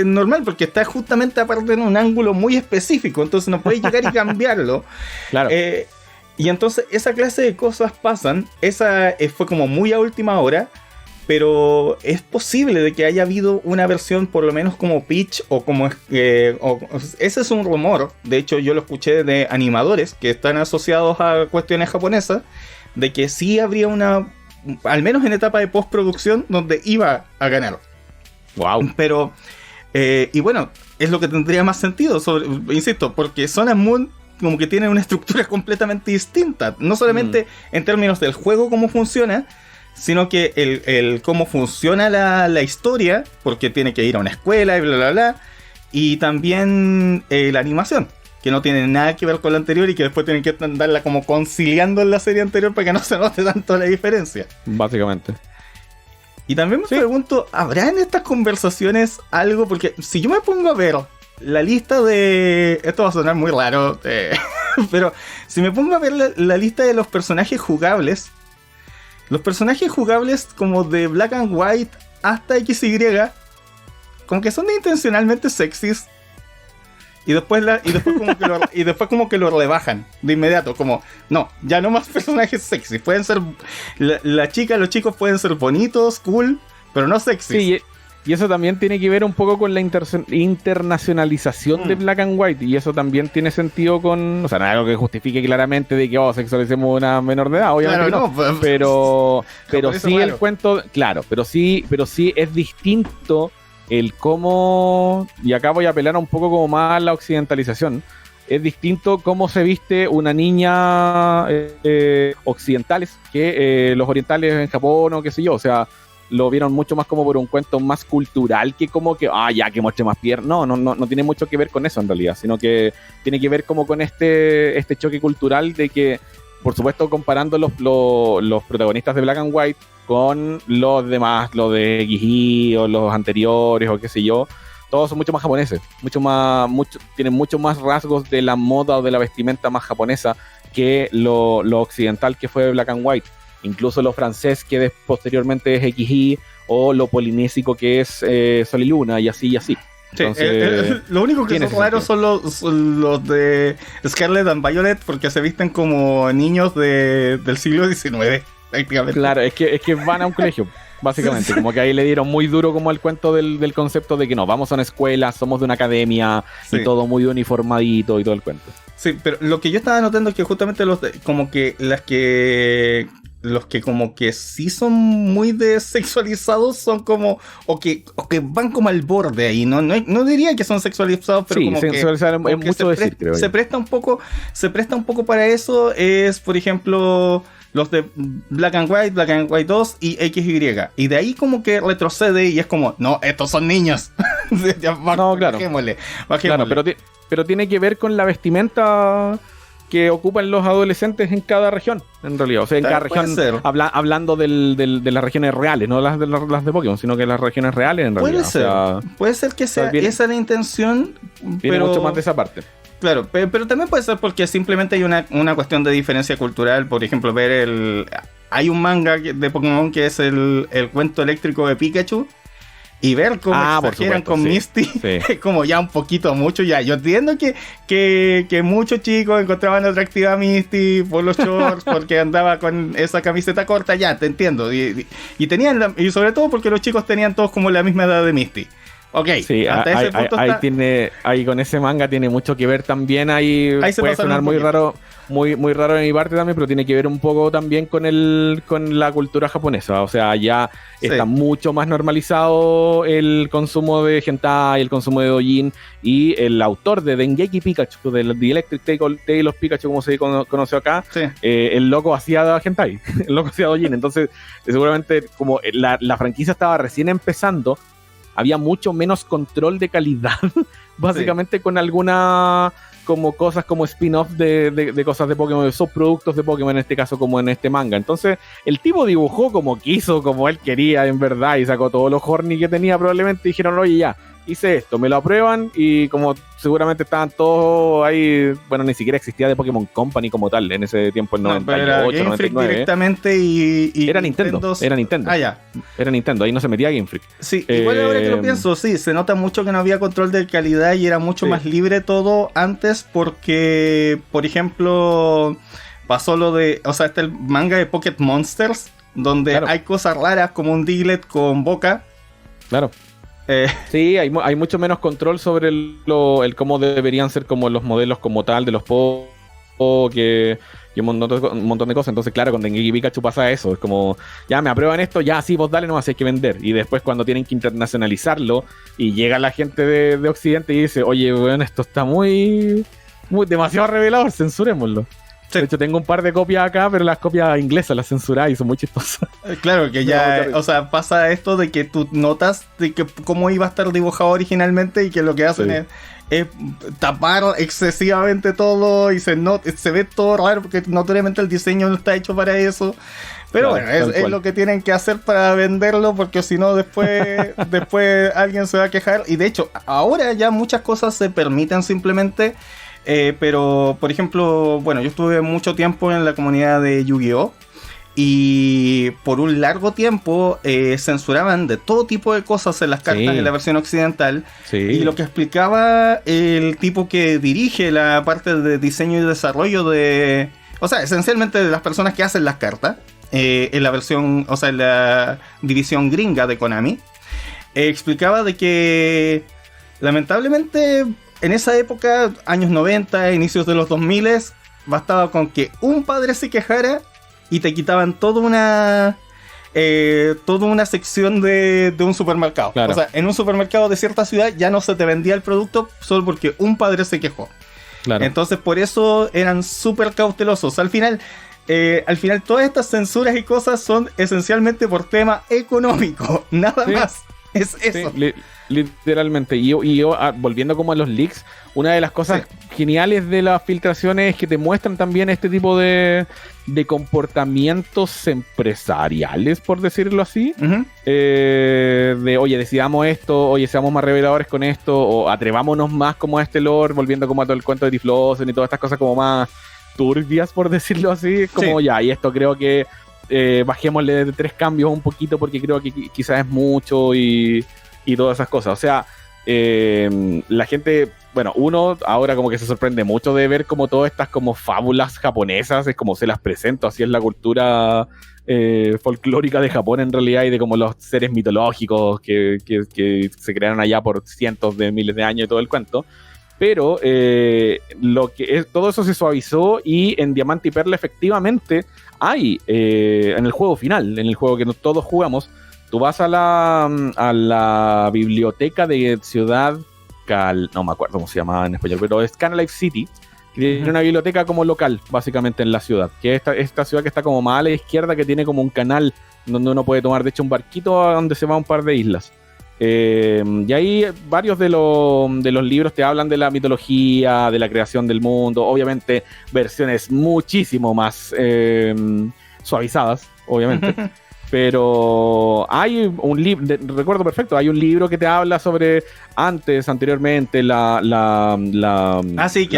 normal, porque está justamente aparte en un ángulo muy específico, entonces no puede llegar y cambiarlo. Claro. Y entonces esa clase de cosas pasan. Esa fue como muy a última hora, pero es posible de que haya habido una versión por lo menos como pitch o como... ese es un rumor, de hecho yo lo escuché de animadores que están asociados a cuestiones japonesas, de que sí habría una, al menos en etapa de postproducción, donde iba a ganar. Wow. Pero, y bueno, es lo que tendría más sentido, insisto, porque Sun and Moon como que tienen una estructura completamente distinta. No solamente en términos del juego, cómo funciona, sino que el cómo funciona la historia, porque tiene que ir a una escuela y bla, bla, bla. Y también la animación, que no tiene nada que ver con la anterior y que después tienen que andarla como conciliando en la serie anterior para que no se note tanto la diferencia. Básicamente. Y también me pregunto, ¿habrá en estas conversaciones algo? Porque si yo me pongo a ver la lista de... Esto va a sonar muy raro, pero si me pongo a ver la lista de los personajes jugables como de Black and White hasta XY, como que son intencionalmente sexys. Y después como que lo rebajan de inmediato, como, no, ya no más personajes sexy. Pueden ser, la chica, los chicos pueden ser bonitos, cool, pero no sexy. Sí, y eso también tiene que ver un poco con la internacionalización de Black and White. Y eso también tiene sentido con, o sea, no es algo que justifique claramente de que sexualicemos una menor de edad, obviamente claro, no. Pero sí el cuento, claro, pero sí es distinto el cómo, y acá voy a apelar un poco como más a la occidentalización, es distinto cómo se viste una niña occidentales que los orientales en Japón o qué sé yo, o sea, lo vieron mucho más como por un cuento más cultural que como que, ya que muestre más piernas, no tiene mucho que ver con eso en realidad, sino que tiene que ver como con este choque cultural de que, por supuesto, comparando los protagonistas de Black and White con los demás, los de Gigi o los anteriores o qué sé yo, todos son mucho más japoneses, tienen mucho más rasgos de la moda o de la vestimenta más japonesa que lo occidental que fue Black and White. Incluso lo francés que posteriormente es Gigi, o lo polinésico que es Sol y Luna, y así y así. Sí, lo único que son raros son los de Scarlet and Violet, porque se visten como niños del siglo XIX, prácticamente. Claro, es que van a un colegio, básicamente. Como que ahí le dieron muy duro como el cuento del concepto de que no, vamos a una escuela, somos de una academia, y todo muy uniformadito y todo el cuento. Sí, pero lo que yo estaba notando es que justamente los que como que sí son muy desexualizados son como o que van como al borde ahí, no diría que son sexualizados, pero sí, como sexualizar es mucho decir, creo yo. Se presta un poco para eso. Es, por ejemplo, los de Black and White 2 y XY, y de ahí como que retrocede y es como, no, estos son niños. No, claro. Bajémosle. Claro, pero tiene que ver con la vestimenta que ocupan los adolescentes en cada región, en realidad. O sea, en cada región, hablando de las regiones reales, no las de Pokémon, sino que las regiones reales, en realidad. Puede ser que sea esa la intención, pero mucho más de esa parte. Claro, pero también puede ser porque simplemente hay una cuestión de diferencia cultural. Por ejemplo, hay un manga de Pokémon que es el cuento eléctrico de Pikachu. Y ver cómo exageran con Misty, como ya un poquito mucho ya. Yo entiendo que muchos chicos encontraban atractiva a Misty por los shorts, porque andaba con esa camiseta corta, ya, te entiendo. Y y sobre todo porque los chicos tenían todos como la misma edad de Misty. Ok, sí, hasta ese punto ahí con ese manga tiene mucho que ver también. Ahí puede sonar muy raro, muy raro de mi parte también, pero tiene que ver un poco también con la cultura japonesa. O sea, ya está mucho más normalizado el consumo de hentai, el consumo de doujin, y el autor de Dengeki Pikachu, de The Electric Tale of Pikachu, como se conoció acá, el loco hacía hentai, el loco hacía doujin. Entonces, seguramente como la franquicia estaba recién empezando, había mucho menos control de calidad, básicamente, con alguna como cosas como spin-off de cosas de Pokémon, de subproductos de Pokémon, en este caso como en este manga. Entonces el tipo dibujó como quiso, como él quería en verdad, y sacó todos los horny que tenía probablemente, y dijeron, oye, ya, hice esto, me lo aprueban, y como seguramente estaban todos ahí, bueno, ni siquiera existía de Pokémon Company como tal en ese tiempo, en 98, 99. Directamente y era Nintendo. Ah, ya. Era Nintendo, ahí no se metía Game Freak. Sí, igual ahora que lo pienso, sí, se nota mucho que no había control de calidad y era mucho más libre todo antes, porque, por ejemplo, pasó lo de, o sea, está el manga de Pocket Monsters, donde hay cosas raras como un Diglett con boca. Claro. Sí, hay mucho menos control sobre el cómo deberían ser como los modelos como tal de los que un montón de cosas. Entonces, claro, con Dengeki Pikachu pasa eso. Es como, ya me aprueban esto, ya sí, vos dale nomás, hay que vender. Y después cuando tienen que internacionalizarlo y llega la gente de Occidente y dice, oye, bueno, esto está muy demasiado revelador, censurémoslo. Sí. De hecho, tengo un par de copias acá, pero las copias inglesas las censuráis y son muy chistosas. Claro, que ya, o sea, pasa esto de que tú notas de que cómo iba a estar dibujado originalmente y que lo que hacen es tapar excesivamente todo y se ve todo raro porque notoriamente el diseño no está hecho para eso. Pero claro, bueno, es lo que tienen que hacer para venderlo, porque si no después alguien se va a quejar. Y de hecho, ahora ya muchas cosas se permiten simplemente, pero por ejemplo, bueno, yo estuve mucho tiempo en la comunidad de Yu-Gi-Oh! Y por un largo tiempo censuraban de todo tipo de cosas en las cartas en la versión occidental. Sí. Y lo que explicaba el tipo que dirige la parte de diseño y desarrollo de... O sea, esencialmente de las personas que hacen las cartas, en la versión, o sea, en la división gringa de Konami, explicaba de que lamentablemente en esa época, años 90, inicios de los 2000, bastaba con que un padre se quejara y te quitaban toda una sección de un supermercado. Claro. O sea, en un supermercado de cierta ciudad ya no se te vendía el producto solo porque un padre se quejó. Claro. Entonces por eso eran súper cautelosos. Al final todas estas censuras y cosas son esencialmente por tema económico. Nada más. Es eso. Sí, literalmente. Y yo, volviendo como a los leaks, una de las cosas geniales de las filtraciones es que te muestran también este tipo de comportamientos empresariales, por decirlo así. Uh-huh. Oye, decidamos esto, oye, seamos más reveladores con esto, o atrevámonos más como a este lore, volviendo como a todo el cuento de Tiflosen y todas estas cosas como más turbias, por decirlo así. Como ya, y esto creo que bajémosle de 3 cambios un poquito porque creo que quizás es mucho y todas esas cosas. O sea, la gente, bueno, uno ahora como que se sorprende mucho de ver como todas estas como fábulas japonesas, es como se las presento, así es la cultura folclórica de Japón en realidad, y de como los seres mitológicos que se crearon allá por cientos de miles de años y todo el cuento. Pero todo eso se suavizó, y en Diamante y Perla efectivamente hay en el juego final, en el juego que todos jugamos, tú vas a la biblioteca de Ciudad no me acuerdo cómo se llama en español, pero es Canal Life City, que tiene una biblioteca como local básicamente en la ciudad, que es esta ciudad que está como más a la izquierda, que tiene como un canal donde uno puede tomar de hecho un barquito a donde se va a un par de islas. Y ahí varios de los libros te hablan de la mitología, de la creación del mundo, obviamente versiones muchísimo más suavizadas, obviamente. Pero hay un libro, recuerdo perfecto, hay un libro que te habla sobre anteriormente, la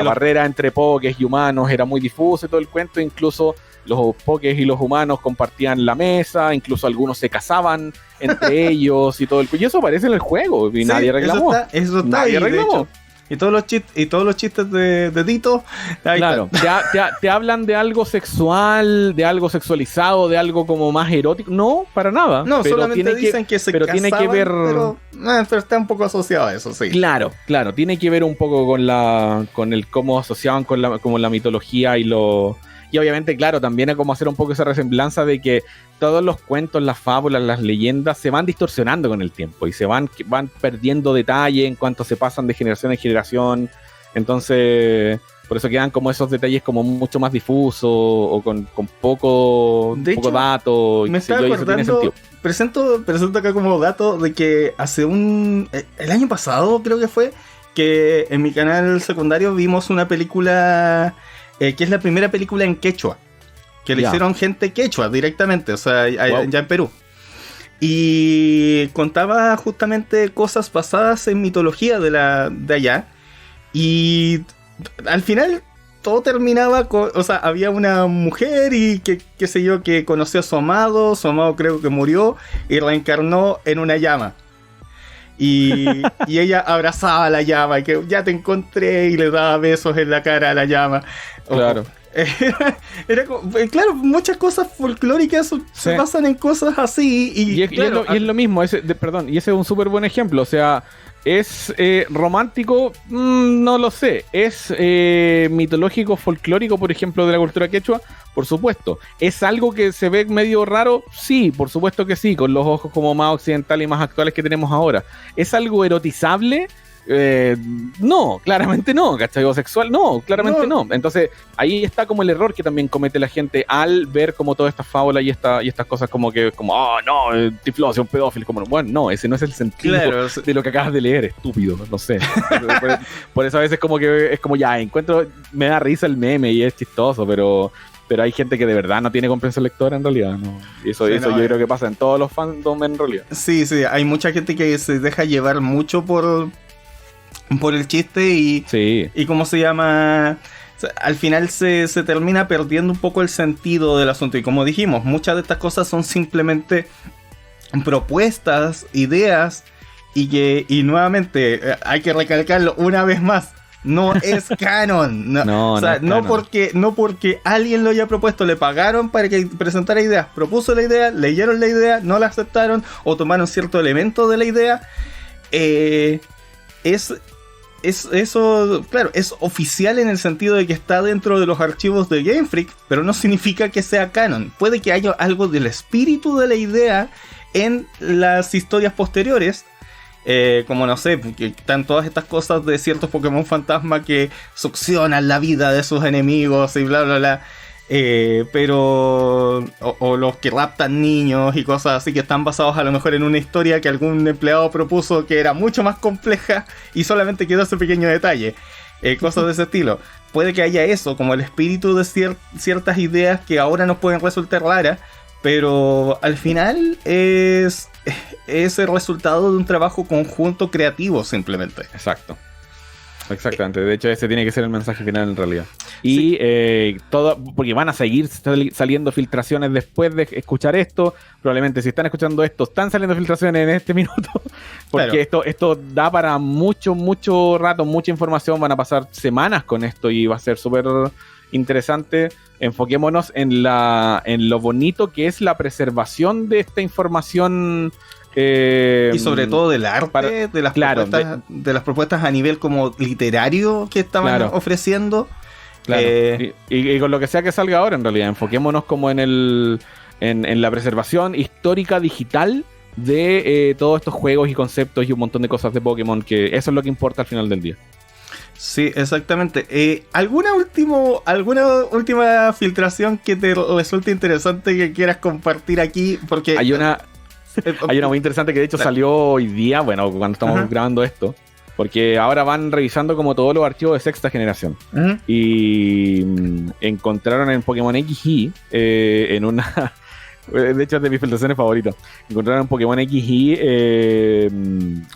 barrera entre pokés y humanos era muy difusa y todo el cuento. Incluso los pokés y los humanos compartían la mesa, incluso algunos se casaban entre ellos y todo el cuento. Y eso aparece en el juego y nadie reclamó. Eso está nadie ahí, reclamó. de hecho. Y todos los chistes de Tito. Claro, te hablan de algo sexual, de algo sexualizado, de algo como más erótico. No, para nada. No, pero solamente dicen que se casaban, tiene que ver... pero está un poco asociado a eso, sí. Claro, tiene que ver un poco con el cómo asociaban como la mitología y obviamente, claro, también es como hacer un poco esa resemblanza de que todos los cuentos, las fábulas, las leyendas se van distorsionando con el tiempo y se van perdiendo detalle en cuanto se pasan de generación en generación. Entonces, por eso quedan como esos detalles como mucho más difusos o con poco dato. Me estaba acordando, presento acá como dato de que el año pasado creo que fue, que en mi canal secundario vimos una película... que es la primera película en quechua, que le hicieron gente quechua directamente, o sea, ya en Perú. Y contaba justamente cosas basadas en mitología de allá. Y al final todo terminaba con, o sea, había una mujer y qué sé yo, que conoció a su amado creo que murió y reencarnó en una llama. Y ella abrazaba a la llama y que ya te encontré y le daba besos en la cara a la llama. Claro. Claro, muchas cosas folclóricas se basan en cosas así. Y es lo mismo, y ese es un súper buen ejemplo. O sea, ¿es romántico? No lo sé. ¿Es mitológico, folclórico, por ejemplo, de la cultura quechua? Por supuesto. ¿Es algo que se ve medio raro? Sí, por supuesto que sí, con los ojos como más occidentales y más actuales que tenemos ahora. ¿Es algo erotizable? No, claramente no, ¿cachai? O sexual, no, claramente no. Entonces, ahí está como el error que también comete la gente al ver como todas estas fábulas y estas cosas como que, como, no, tiflosia, un pedófilo, como, bueno, no, ese no es el sentido de lo que acabas de leer, estúpido, no sé. por eso a veces como que es como, me da risa el meme y es chistoso, pero hay gente que de verdad no tiene comprensión lectora en realidad, ¿no? Y eso yo creo que pasa en todos los fandoms en realidad. Sí, hay mucha gente que se deja llevar mucho por el chiste y ¿cómo se llama? Al final se termina perdiendo un poco el sentido del asunto. Y como dijimos, muchas de estas cosas son simplemente propuestas, ideas, y nuevamente hay que recalcarlo una vez más. No es canon. No porque alguien lo haya propuesto, le pagaron para que presentara ideas, propuso la idea, leyeron la idea, no la aceptaron o tomaron cierto elemento de la idea. Eso, claro, es oficial en el sentido de que está dentro de los archivos de Game Freak, pero no significa que sea canon. Puede que haya algo del espíritu de la idea en las historias posteriores. Como no sé, porque están todas estas cosas de ciertos Pokémon fantasma que succionan la vida de sus enemigos y bla bla bla. Pero o los que raptan niños y cosas así que están basados a lo mejor en una historia que algún empleado propuso que era mucho más compleja y solamente quedó ese pequeño detalle, cosas de ese estilo. Puede que haya eso como el espíritu de ciertas ideas que ahora nos pueden resultar raras, pero al final es el resultado de un trabajo conjunto creativo simplemente. Exactamente, de hecho ese tiene que ser el mensaje final en realidad. Y todo, porque van a seguir saliendo filtraciones después de escuchar esto. Probablemente si están escuchando esto, están saliendo filtraciones en este minuto. Porque claro, esto da para mucho rato, mucha información. Van a pasar semanas con esto y va a ser súper interesante. Enfoquémonos en lo bonito que es la preservación de esta información. Y sobre todo del arte, de las propuestas a nivel como literario que estaban ofreciendo. Claro. Y con lo que sea que salga ahora, en realidad, enfoquémonos como en la preservación histórica digital de todos estos juegos y conceptos y un montón de cosas de Pokémon, que eso es lo que importa al final del día. Sí, exactamente. ¿Alguna última filtración que te resulte interesante que quieras compartir aquí? Porque hay una muy interesante que de hecho salió hoy día, bueno, cuando estamos grabando esto, porque ahora van revisando como todos los archivos de sexta generación. Y encontraron en Pokémon XY, en una... de hecho es de mis filtraciones favoritas. Encontraron en Pokémon XY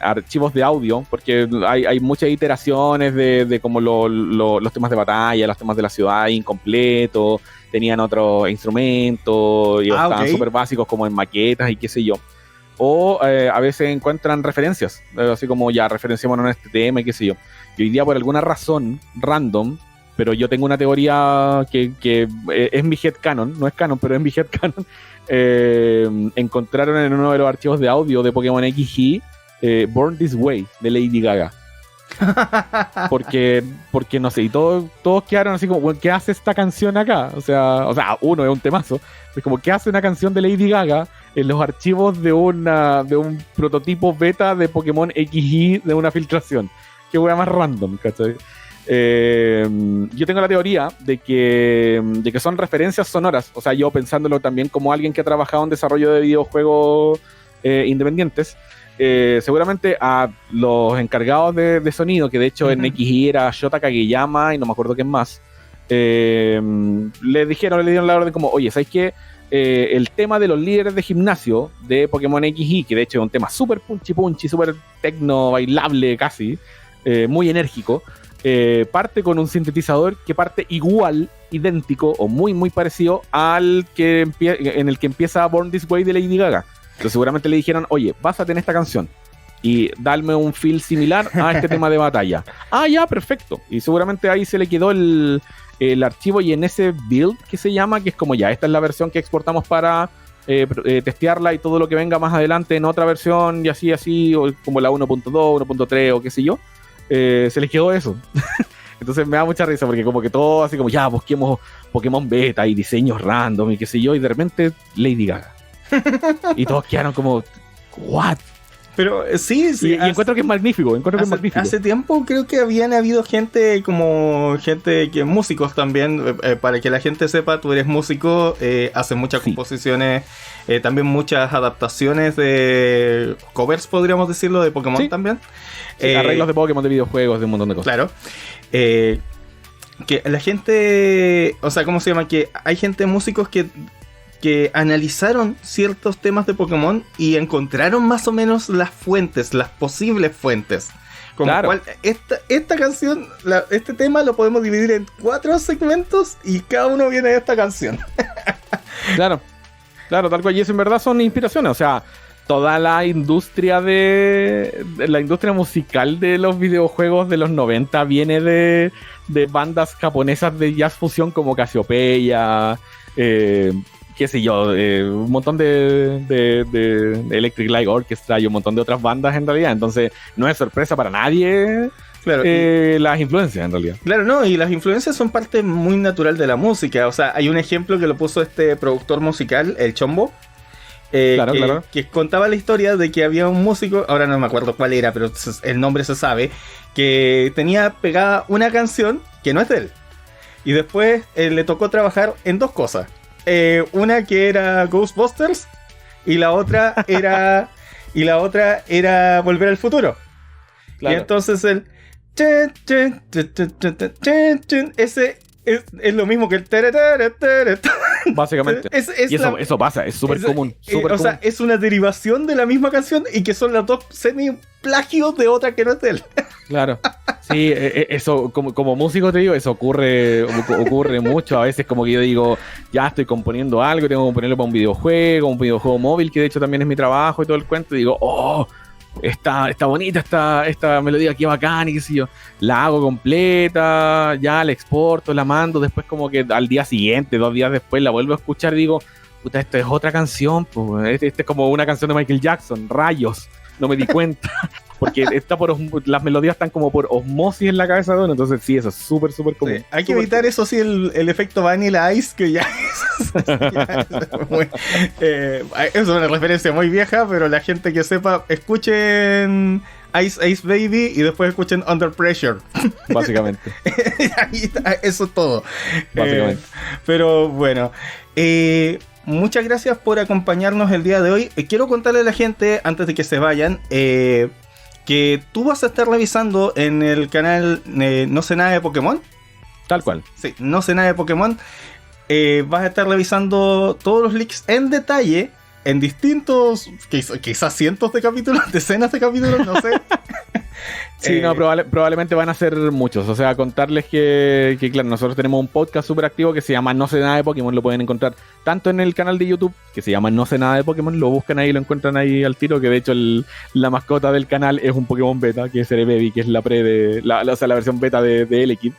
archivos de audio, porque hay muchas iteraciones de como los temas de batalla, los temas de la ciudad incompletos, tenían otros instrumentos y estaban súper básicos como en maquetas y qué sé yo. O a veces encuentran referencias, así como ya referenciémonos en este tema y qué sé yo. Y hoy día por alguna razón random, pero yo tengo una teoría que es mi headcanon, no es canon, pero es mi headcanon. Encontraron en uno de los archivos de audio de Pokémon XY Born This Way de Lady Gaga. porque no sé, y todos quedaron así como, bueno, ¿qué hace esta canción acá? O sea, uno es un temazo, es como, ¿qué hace una canción de Lady Gaga en los archivos de un prototipo beta de Pokémon XY de una filtración? Qué wea más random, ¿cachai? Yo tengo la teoría de que son referencias sonoras. O sea, yo pensándolo también como alguien que ha trabajado en desarrollo de videojuegos independientes, seguramente a los encargados de sonido, que de hecho en XY era Shota Kageyama y no me acuerdo quién más, le dieron la orden como, oye, ¿sabes qué? El tema de los líderes de gimnasio de Pokémon XY, que de hecho es un tema súper punchy, súper tecno, bailable casi, muy enérgico, parte con un sintetizador que parte igual, idéntico o muy parecido al que en el que empieza Born This Way de Lady Gaga. Entonces seguramente le dijeron, oye, básate en esta canción y darme un feel similar a este tema de batalla. Ah, ya, perfecto. Y seguramente ahí se le quedó el archivo, y en ese build que se llama, que es como ya, esta es la versión que exportamos para testearla y todo lo que venga más adelante en otra versión y así, o como la 1.2, 1.3 o qué sé yo, se les quedó eso. Entonces me da mucha risa porque como que todo así como ya busquemos Pokémon Beta y diseños random y qué sé yo, y de repente Lady Gaga. Y todos quedaron como, ¿what? Pero sí, y encuentro que es magnífico, Hace tiempo creo que habían habido gente que músicos también, para que la gente sepa, tú eres músico, haces muchas composiciones, también muchas adaptaciones de covers, podríamos decirlo, de Pokémon también. Sí, arreglos de Pokémon, de videojuegos, de un montón de cosas. Claro. Que la gente, o sea, ¿cómo se llama? Que hay gente, músicos que analizaron ciertos temas de Pokémon y encontraron más o menos las fuentes, las posibles fuentes. Con lo cual, esta canción, este tema lo podemos dividir en 4 segmentos y cada uno viene de esta canción. Claro, tal cual. Y eso en verdad son inspiraciones. O sea, toda la industria la industria musical de los videojuegos de los 90 viene de bandas japonesas de jazz fusión como Cassiopeia, qué sé yo, un montón de Electric Light Orchestra y un montón de otras bandas en realidad. Entonces no es sorpresa para nadie, claro, las influencias en realidad. Claro, no, y las influencias son parte muy natural de la música. O sea, hay un ejemplo que lo puso este productor musical, el Chombo, que contaba la historia de que había un músico, ahora no me acuerdo cuál era, pero el nombre se sabe, que tenía pegada una canción que no es de él. Y después le tocó trabajar en 2 cosas. Una que era Ghostbusters y la otra era Volver al Futuro. Claro. Y entonces ese es lo mismo que el básicamente. Y eso pasa, es súper común. O sea, es una derivación de la misma canción y que son las 2 semi-plagios de otra que no es de él. Claro. Sí, eso, como músico te digo, eso ocurre mucho. A veces como que yo digo, ya estoy componiendo algo, tengo que componerlo para un videojuego móvil, que de hecho también es mi trabajo y todo el cuento, y digo, está bonita esta melodía, qué bacán, y qué sé yo. La hago completa, ya la exporto, la mando, después como que al día siguiente, 2 días después, la vuelvo a escuchar y digo, puta, esto es otra canción, pues. Este es como una canción de Michael Jackson, rayos, no me di cuenta. Porque las melodías están como por osmosis en la cabeza de uno. Entonces sí, eso es súper común. Sí, hay que evitar eso sí, el efecto Vanilla Ice, que ya es una referencia muy vieja, pero la gente que sepa, escuchen Ice Baby y después escuchen Under Pressure. Básicamente. Eso es todo. Básicamente. Pero bueno, muchas gracias por acompañarnos el día de hoy. Quiero contarle a la gente, antes de que se vayan, que tú vas a estar revisando en el canal No sé nada de Pokémon. Tal cual. Sí, No sé nada de Pokémon. Vas a estar revisando todos los leaks en detalle, en distintos, quizás cientos de capítulos, decenas de capítulos, no sé. Sí, no, probablemente van a ser muchos. O sea, contarles que claro, nosotros tenemos un podcast súper activo que se llama No sé nada de Pokémon. Lo pueden encontrar tanto en el canal de YouTube, que se llama No sé nada de Pokémon. Lo buscan ahí, lo encuentran ahí al tiro. Que de hecho la mascota del canal es un Pokémon beta, que es Celebi, que es la versión beta de Elekid.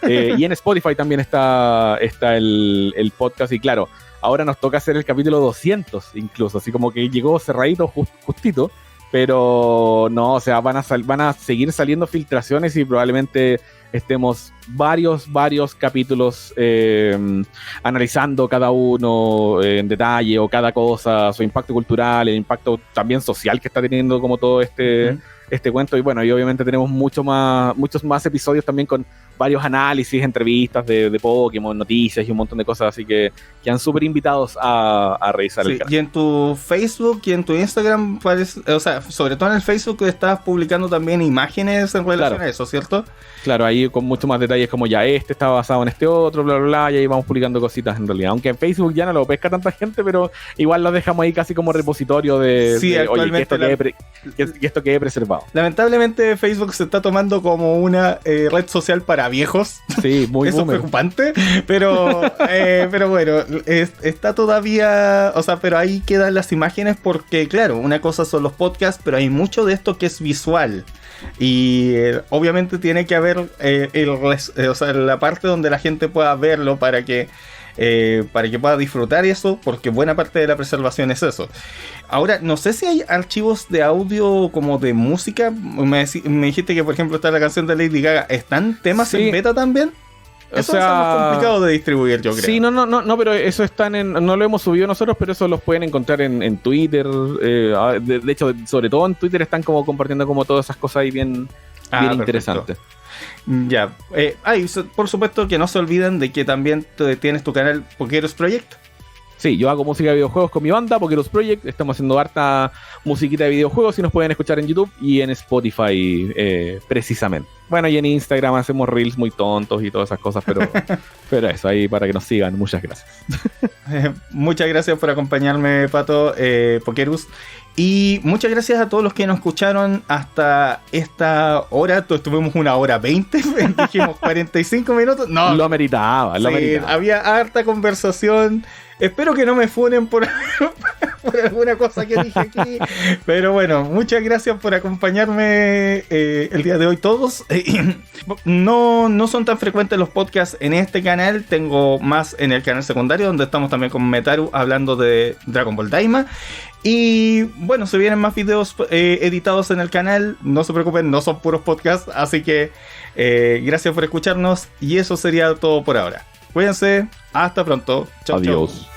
Y en Spotify también está el podcast. Y claro, ahora nos toca hacer el capítulo 200 incluso. Así como que llegó cerradito, justito. Pero no, o sea, van a seguir saliendo filtraciones y probablemente estemos varios capítulos analizando cada uno en detalle, o cada cosa, su impacto cultural, el impacto también social que está teniendo como todo este cuento. Y bueno, y obviamente tenemos muchos más episodios también con varios análisis, entrevistas de Pokémon, noticias y un montón de cosas, así que quedan súper invitados a revisar el canal. Y en tu Facebook y en tu Instagram, o sea, sobre todo en el Facebook estás publicando también imágenes en relación a eso, ¿cierto? Claro, ahí con mucho más detalles como ya está basado en este otro, bla, bla, bla, y ahí vamos publicando cositas en realidad. Aunque en Facebook ya no lo pesca tanta gente, pero igual los dejamos ahí casi como repositorio oye, que esto quede preservado. Lamentablemente Facebook se está tomando como una red social para viejos. Sí, muy eso es preocupante, pero bueno, está todavía, o sea, pero ahí quedan las imágenes porque claro, una cosa son los podcasts, pero hay mucho de esto que es visual. Y obviamente tiene que haber o sea, la parte donde la gente pueda verlo para que pueda disfrutar eso, porque buena parte de la preservación es eso. Ahora, no sé si hay archivos de audio como de música. Me dijiste que por ejemplo está la canción de Lady Gaga. ¿Están temas en beta también? Eso es más complicado de distribuir, yo creo. Sí, no, pero eso no lo hemos subido nosotros, pero eso los pueden encontrar en Twitter. De hecho, sobre todo en Twitter están como compartiendo como todas esas cosas ahí bien interesantes. Ya. Por supuesto que no se olviden de que también tienes tu canal Pokeros Project. Sí, yo hago música de videojuegos con mi banda, Pokeros Project. Estamos haciendo harta musiquita de videojuegos y nos pueden escuchar en YouTube y en Spotify precisamente. Bueno, y en Instagram hacemos reels muy tontos y todas esas cosas, pero eso, ahí para que nos sigan. Muchas gracias. Muchas gracias por acompañarme, Pato, Pokerus. Y muchas gracias a todos los que nos escucharon hasta esta hora. Estuvimos 1:20, dijimos 45 minutos. No, lo ameritaba. Había harta conversación. Espero que no me funen por alguna cosa que dije aquí. Pero bueno, muchas gracias por acompañarme el día de hoy todos. No son tan frecuentes los podcasts en este canal. Tengo más en el canal secundario, donde estamos también con Metaru hablando de Dragon Ball Daima. Y bueno, se vienen más videos editados en el canal. No se preocupen, no son puros podcasts. Así que gracias por escucharnos. Y eso sería todo por ahora. Cuídense, hasta pronto. Chau, adiós. Chau.